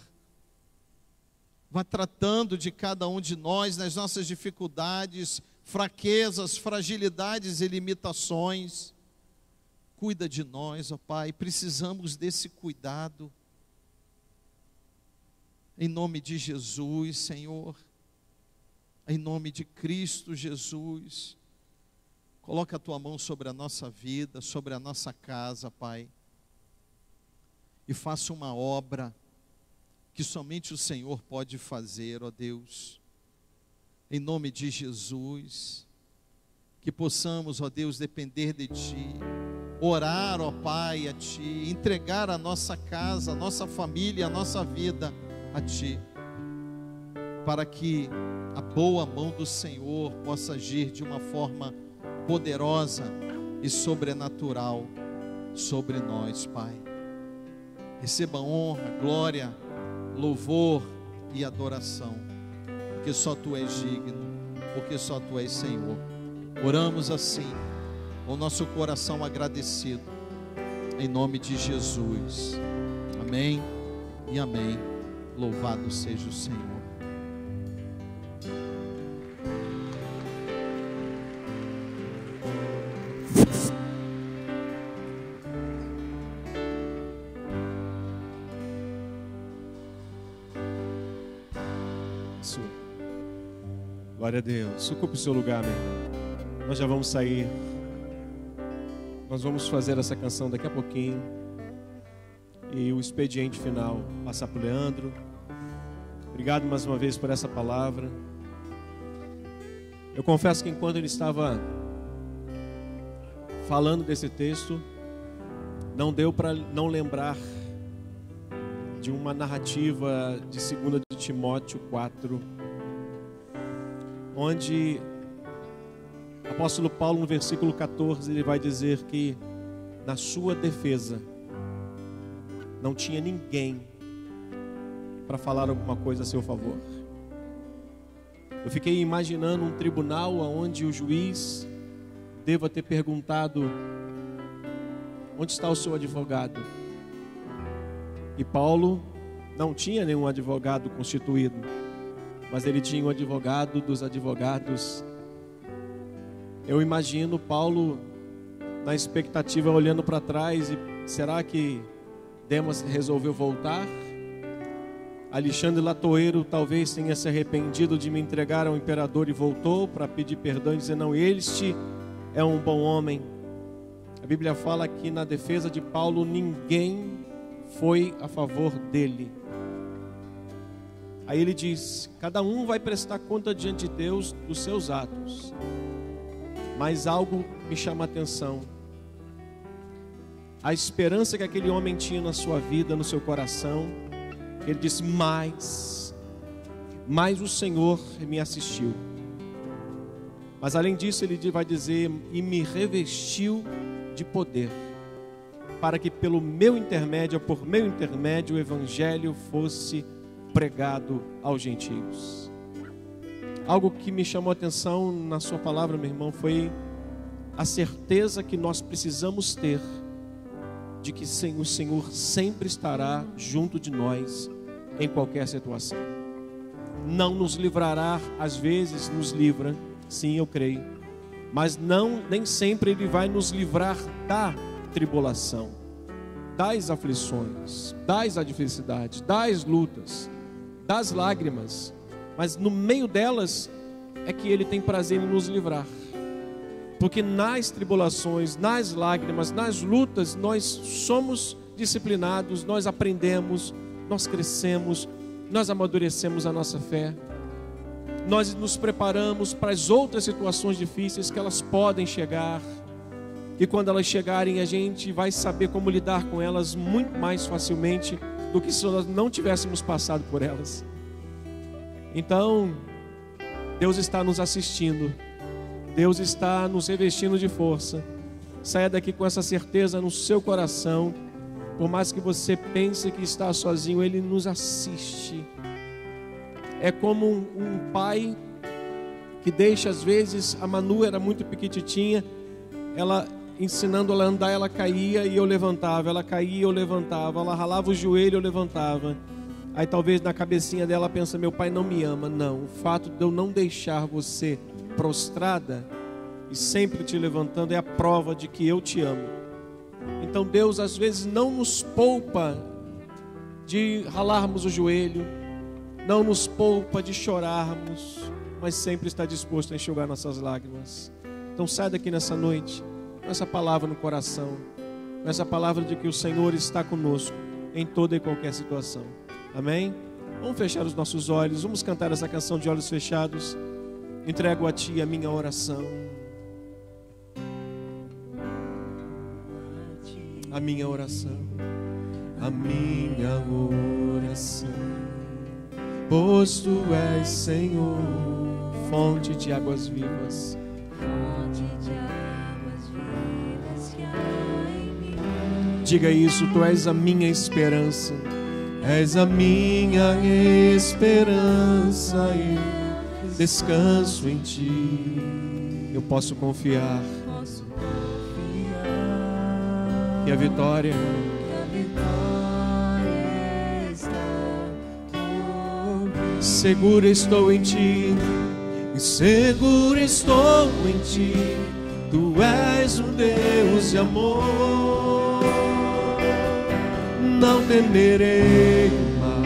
Vá tratando de cada um de nós nas nossas dificuldades, fraquezas, fragilidades e limitações. Cuida de nós, ó Pai, precisamos desse cuidado. Em nome de Jesus, Senhor, em nome de Cristo Jesus, coloca a Tua mão sobre a nossa vida, sobre a nossa casa, Pai, e faça uma obra que somente o Senhor pode fazer, ó Deus. Em nome de Jesus, que possamos, ó Deus, depender de Ti, orar, ó Pai, a Ti, entregar a nossa casa, a nossa família, a nossa vida a Ti, para que a boa mão do Senhor possa agir de uma forma poderosa e sobrenatural sobre nós, Pai. Receba honra, glória, louvor e adoração, porque só Tu és digno, porque só Tu és Senhor. Oramos assim, com o nosso coração agradecido, em nome de Jesus. Amém e amém. Louvado seja o Senhor. Isso. Glória a Deus. Ocupe o seu lugar, meu irmão. Nós já vamos sair. Nós vamos fazer essa canção daqui a pouquinho. E o expediente final passar para o Leandro. Obrigado mais uma vez por essa palavra. Eu confesso que enquanto ele estava falando desse texto, não deu para não lembrar de uma narrativa de 2 de Timóteo 4, onde o apóstolo Paulo, no versículo 14, ele vai dizer que na sua defesa não tinha ninguém para falar alguma coisa a seu favor. Eu fiquei imaginando um tribunal onde o juiz deva ter perguntado: onde está o seu advogado? E Paulo não tinha nenhum advogado constituído, mas ele tinha um advogado dos advogados. Eu imagino Paulo na expectativa, olhando para trás, e será que Demas resolveu voltar? Alexandre Latoeiro talvez tenha se arrependido de me entregar ao imperador e voltou para pedir perdão e dizer: não, este é um bom homem. A Bíblia fala que na defesa de Paulo ninguém foi a favor dele. Aí ele diz: cada um vai prestar conta diante de Deus dos seus atos. Mas algo me chama a atenção: a esperança que aquele homem tinha na sua vida, no seu coração. Ele disse: mas o Senhor me assistiu. Mas além disso ele vai dizer: e me revestiu de poder, para que pelo meu intermédio, por meu intermédio, o evangelho fosse pregado aos gentios. Algo que me chamou a atenção na sua palavra, meu irmão, foi a certeza que nós precisamos ter de que o Senhor sempre estará junto de nós em qualquer situação. Não nos livrará, às vezes nos livra, sim, eu creio, mas nem sempre Ele vai nos livrar da tribulação, das aflições, das adversidades, das lutas, das lágrimas, mas no meio delas é que Ele tem prazer em nos livrar. Porque nas tribulações, nas lágrimas, nas lutas, nós somos disciplinados, nós aprendemos, nós crescemos, nós amadurecemos a nossa fé. Nós nos preparamos para as outras situações difíceis que elas podem chegar. E quando elas chegarem, a gente vai saber como lidar com elas muito mais facilmente do que se nós não tivéssemos passado por elas. Então, Deus está nos assistindo. Deus está nos revestindo de força. Saia daqui com essa certeza no seu coração. Por mais que você pense que está sozinho, Ele nos assiste. é como um pai que deixa, às vezes, a Manu era muito pequititinha, ela ensinando ela a andar, ela caía e eu levantava, ela caía e eu levantava, ela ralava o joelho e eu levantava. Aí talvez na cabecinha dela pensa, meu pai não me ama. Não, o fato de eu não deixar você prostrada e sempre te levantando é a prova de que eu te amo. Então Deus às vezes não nos poupa de ralarmos o joelho, não nos poupa de chorarmos, mas sempre está disposto a enxugar nossas lágrimas. Então sai daqui nessa noite com essa palavra no coração, com essa palavra de que o Senhor está conosco em toda e qualquer situação. Amém? Vamos fechar os nossos olhos, vamos cantar essa canção de olhos fechados. Entrego a Ti a minha oração, a minha oração, a minha oração, pois Tu és, Senhor, fonte de águas vivas. Fonte de águas vivas que há em mim. Diga isso, Tu és a minha esperança. És a minha esperança e descanso em Ti. Eu posso confiar Posso confiar que a vitória que a vitória está comigo. segura estou em Ti. E seguro estou em Ti. Tu és um Deus de amor. Não temerei o mal.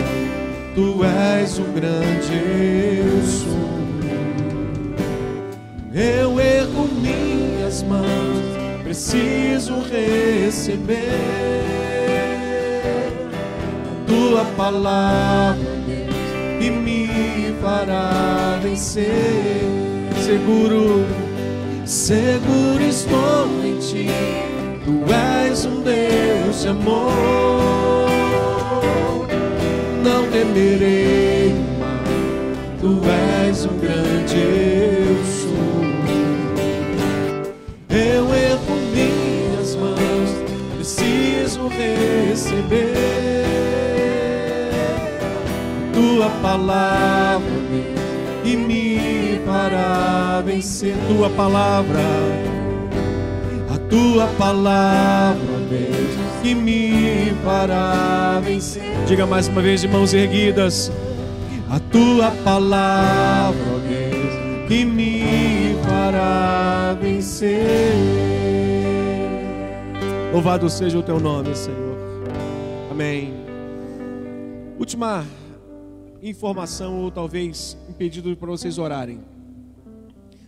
Tu és o grande eu sou. Eu ergo minhas mãos, preciso receber a Tua palavra, Deus, que me fará vencer. Seguro, seguro estou em Ti. Tu és um Deus de amor. Não temerei o mal. Tu és um grande eu sou. Eu ergo minhas mãos, preciso receber Tua palavra, Deus, que me fará vencer. Tua palavra, a Tua palavra, Deus, que me fará vencer. Diga mais uma vez de mãos erguidas. A Tua palavra, Deus, que me fará vencer. Louvado seja o Teu nome, Senhor. Amém. Última informação, ou talvez um pedido para vocês orarem.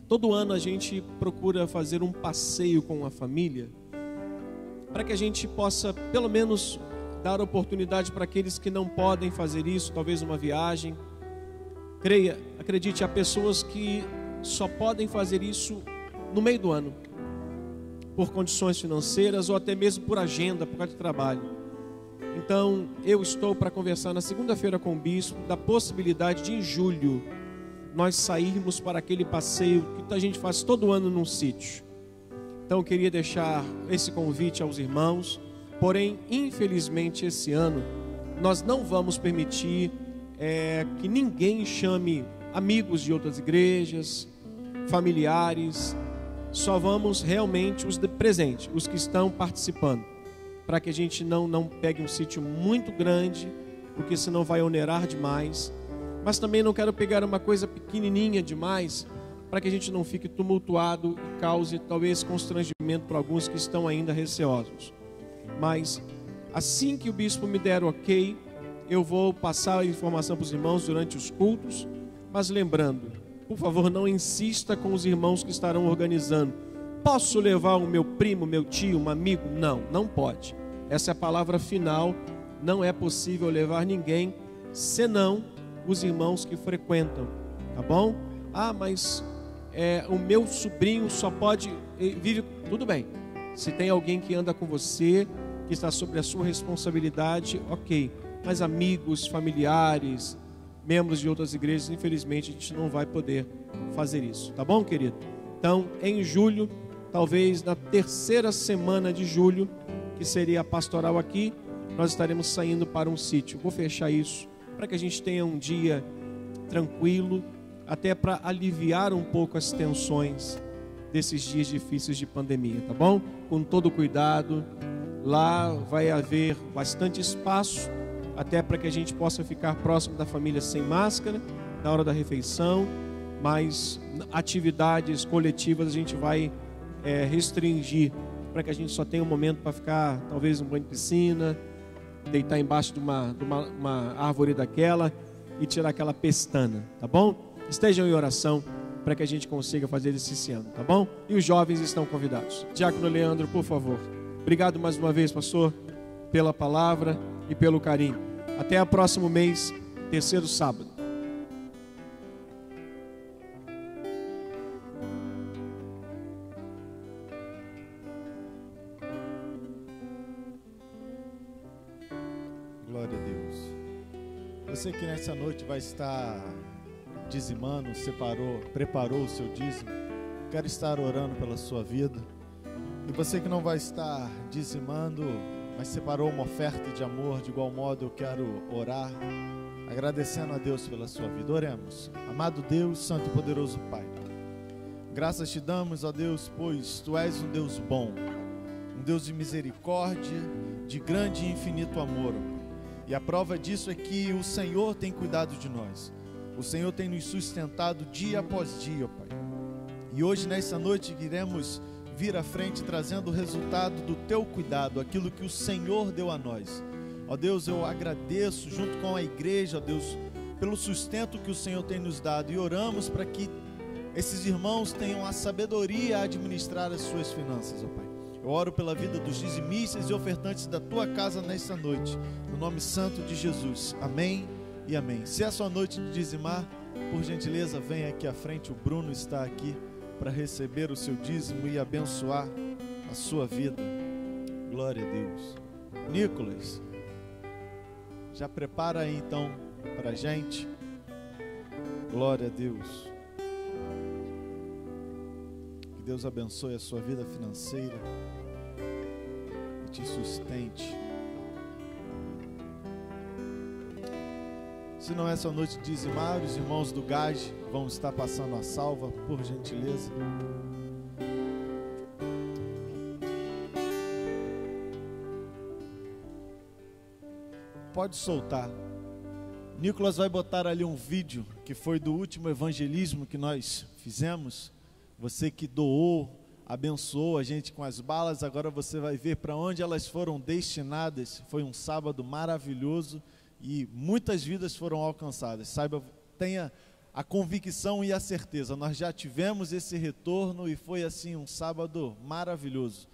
Todo ano a gente procura fazer um passeio com a família, para que a gente possa, pelo menos, dar oportunidade para aqueles que não podem fazer isso, talvez uma viagem. Creia, acredite, há pessoas que só podem fazer isso no meio do ano, por condições financeiras ou até mesmo por agenda, por causa de trabalho. Então, eu estou para conversar na segunda-feira com o bispo da possibilidade de, em julho, nós sairmos para aquele passeio que a gente faz todo ano num sítio. Então, eu queria deixar esse convite aos irmãos, porém, infelizmente, esse ano, nós não vamos permitir que ninguém chame amigos de outras igrejas, familiares. Só vamos realmente os de presente, os que estão participando, para que a gente não pegue um sítio muito grande, porque senão vai onerar demais. Mas também não quero pegar uma coisa pequenininha demais, para que a gente não fique tumultuado e cause talvez constrangimento para alguns que estão ainda receosos. Mas assim que o bispo me der o ok, eu vou passar a informação para os irmãos durante os cultos. Mas lembrando, por favor, não insista com os irmãos que estarão organizando. Posso levar o meu primo, meu tio, um amigo? Não, não pode. Essa é a palavra final. Não é possível levar ninguém, senão os irmãos que frequentam, tá bom? Ah, mas o meu sobrinho só pode, vive, tudo bem. Se tem alguém que anda com você, que está sob a sua responsabilidade, ok. Mas amigos, familiares, membros de outras igrejas, infelizmente a gente não vai poder fazer isso, tá bom, querido? Então, em julho, talvez na terceira semana de julho, que seria a pastoral aqui, nós estaremos saindo para um sítio. Vou fechar isso para que a gente tenha um dia tranquilo, até para aliviar um pouco as tensões desses dias difíceis de pandemia, tá bom? Com todo cuidado, lá vai haver bastante espaço, até para que a gente possa ficar próximo da família sem máscara, na hora da refeição, mas atividades coletivas a gente vai restringir, para que a gente só tenha um momento para ficar, talvez, um banho de piscina, deitar embaixo de uma árvore daquela e tirar aquela pestana, tá bom? Estejam em oração para que a gente consiga fazer isso esse ano, tá bom? E os jovens estão convidados. Diácono Leandro, por favor. Obrigado mais uma vez, pastor, pela palavra e pelo carinho. Até o próximo mês, terceiro sábado. Glória a Deus. Você que nessa noite vai estar dizimando, preparou o seu dízimo, quero estar orando pela sua vida. E você que não vai estar dizimando, mas separou uma oferta de amor, de igual modo eu quero orar, agradecendo a Deus pela sua vida. Oremos. Amado Deus, Santo e Poderoso Pai, graças te damos, ó Deus, pois Tu és um Deus bom, um Deus de misericórdia, de grande e infinito amor. E a prova disso é que o Senhor tem cuidado de nós. O Senhor tem nos sustentado dia após dia, Pai. E hoje, nessa noite, iremos vir à frente trazendo o resultado do Teu cuidado, aquilo que o Senhor deu a nós. Ó Deus, eu agradeço junto com a igreja, ó Deus, pelo sustento que o Senhor tem nos dado. E oramos para que esses irmãos tenham a sabedoria a administrar as suas finanças, ó Pai. Eu oro pela vida dos dizimistas e ofertantes da Tua casa nesta noite, no nome santo de Jesus. Amém e amém. Se é a sua noite de dizimar, por gentileza, venha aqui à frente. O Bruno está aqui para receber o seu dízimo e abençoar a sua vida. Glória a Deus. Nicolas, já prepara aí então para a gente. Glória a Deus. Que Deus abençoe a sua vida financeira e te sustente. Se não é essa noite de dizimar, os irmãos do GAD vão estar passando a salva, por gentileza. Pode soltar. Nicolas vai botar ali um vídeo que foi do último evangelismo que nós fizemos. Você que doou, abençoou a gente com as balas, agora você vai ver para onde elas foram destinadas. Foi um sábado maravilhoso. E muitas vidas foram alcançadas. Saiba, tenha a convicção e a certeza. Nós já tivemos esse retorno e foi assim um sábado maravilhoso.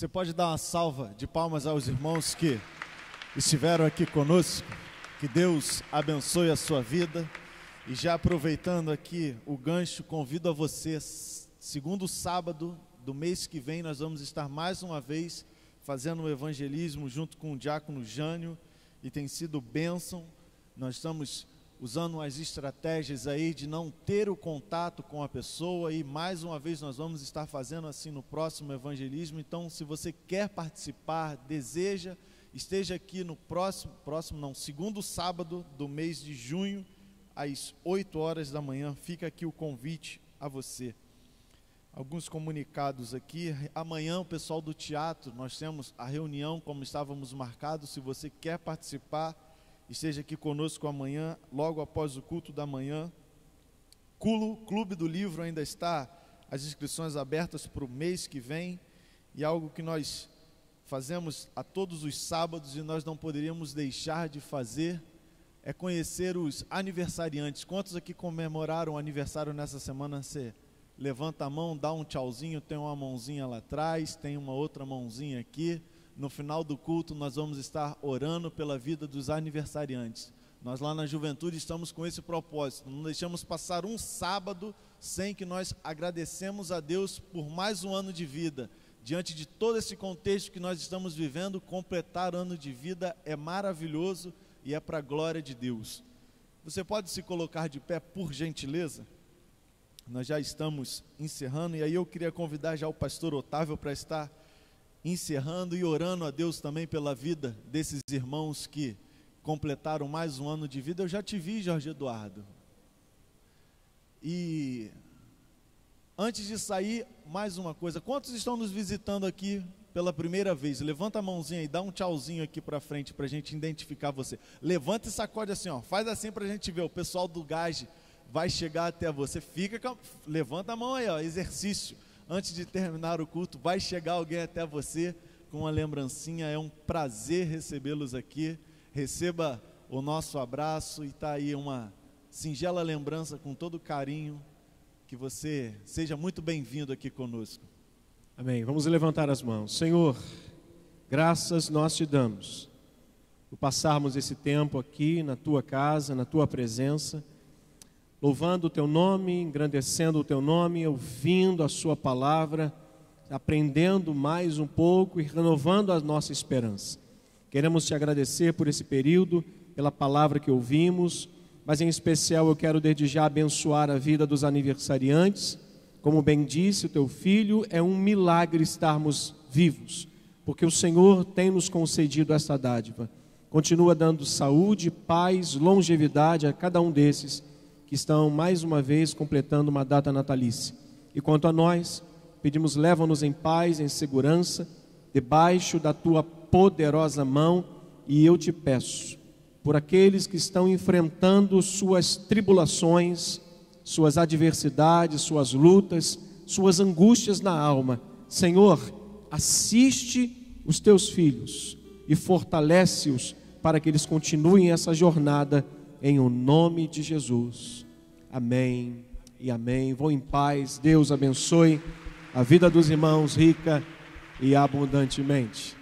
Você pode dar uma salva de palmas aos irmãos que estiveram aqui conosco. Que Deus abençoe a sua vida. E já aproveitando aqui o gancho, convido a você, segundo sábado do mês que vem, nós vamos estar mais uma vez fazendo o evangelismo junto com o diácono Jânio, e tem sido bênção. Nós estamos usando as estratégias aí de não ter o contato com a pessoa, e mais uma vez nós vamos estar fazendo assim no próximo evangelismo. Então, se você quer participar, deseja, esteja aqui no segundo sábado do mês de junho, às 8 horas da manhã. Fica aqui o convite a você. Alguns comunicados aqui. Amanhã o pessoal do teatro, nós temos a reunião como estávamos marcados. Se você quer participar, esteja aqui conosco amanhã, logo após o culto da manhã. Clube do Livro ainda está as inscrições abertas para o mês que vem, e algo que nós fazemos a todos os sábados e nós não poderíamos deixar de fazer é conhecer os aniversariantes. Quantos aqui comemoraram o aniversário nessa semana? Você levanta a mão, dá um tchauzinho, tem uma mãozinha lá atrás, tem uma outra mãozinha aqui. No final do culto nós vamos estar orando pela vida dos aniversariantes. Nós lá na Juventude estamos com esse propósito, não deixamos passar um sábado sem que nós agradecemos a Deus por mais um ano de vida. Diante de todo esse contexto que nós estamos vivendo, completar ano de vida é maravilhoso e é para a glória de Deus. Você pode se colocar de pé, por gentileza? Nós já estamos encerrando, e aí eu queria convidar já o pastor Otávio para estar encerrando e orando a Deus também pela vida desses irmãos que completaram mais um ano de vida. Eu já te vi, Jorge Eduardo. E antes de sair, mais uma coisa. Quantos estão nos visitando aqui pela primeira vez? Levanta a mãozinha e dá um tchauzinho aqui para frente para a gente identificar você. Levanta e sacode assim, ó. Faz assim para a gente ver. O pessoal do GAGE vai chegar até você. Levanta a mão aí, ó. Exercício. Antes de terminar o culto, vai chegar alguém até você com uma lembrancinha. É um prazer recebê-los aqui. Receba o nosso abraço, e está aí uma singela lembrança com todo carinho. Que você seja muito bem-vindo aqui conosco. Amém. Vamos levantar as mãos. Senhor, graças nós te damos por passarmos esse tempo aqui na tua casa, na tua presença, louvando o teu nome, engrandecendo o teu nome, ouvindo a sua palavra, aprendendo mais um pouco e renovando a nossa esperança. Queremos te agradecer por esse período, pela palavra que ouvimos, mas em especial eu quero desde já abençoar a vida dos aniversariantes. Como bem disse o teu filho, é um milagre estarmos vivos, porque o Senhor tem nos concedido esta dádiva. Continua dando saúde, paz, longevidade a cada um desses que estão mais uma vez completando uma data natalícia. E quanto a nós, pedimos, leva-nos em paz, em segurança, debaixo da tua poderosa mão. E eu te peço, por aqueles que estão enfrentando suas tribulações, suas adversidades, suas lutas, suas angústias na alma, Senhor, assiste os teus filhos e fortalece-os para que eles continuem essa jornada, em o nome de Jesus. Amém e amém. Vão em paz. Deus abençoe a vida dos irmãos rica e abundantemente.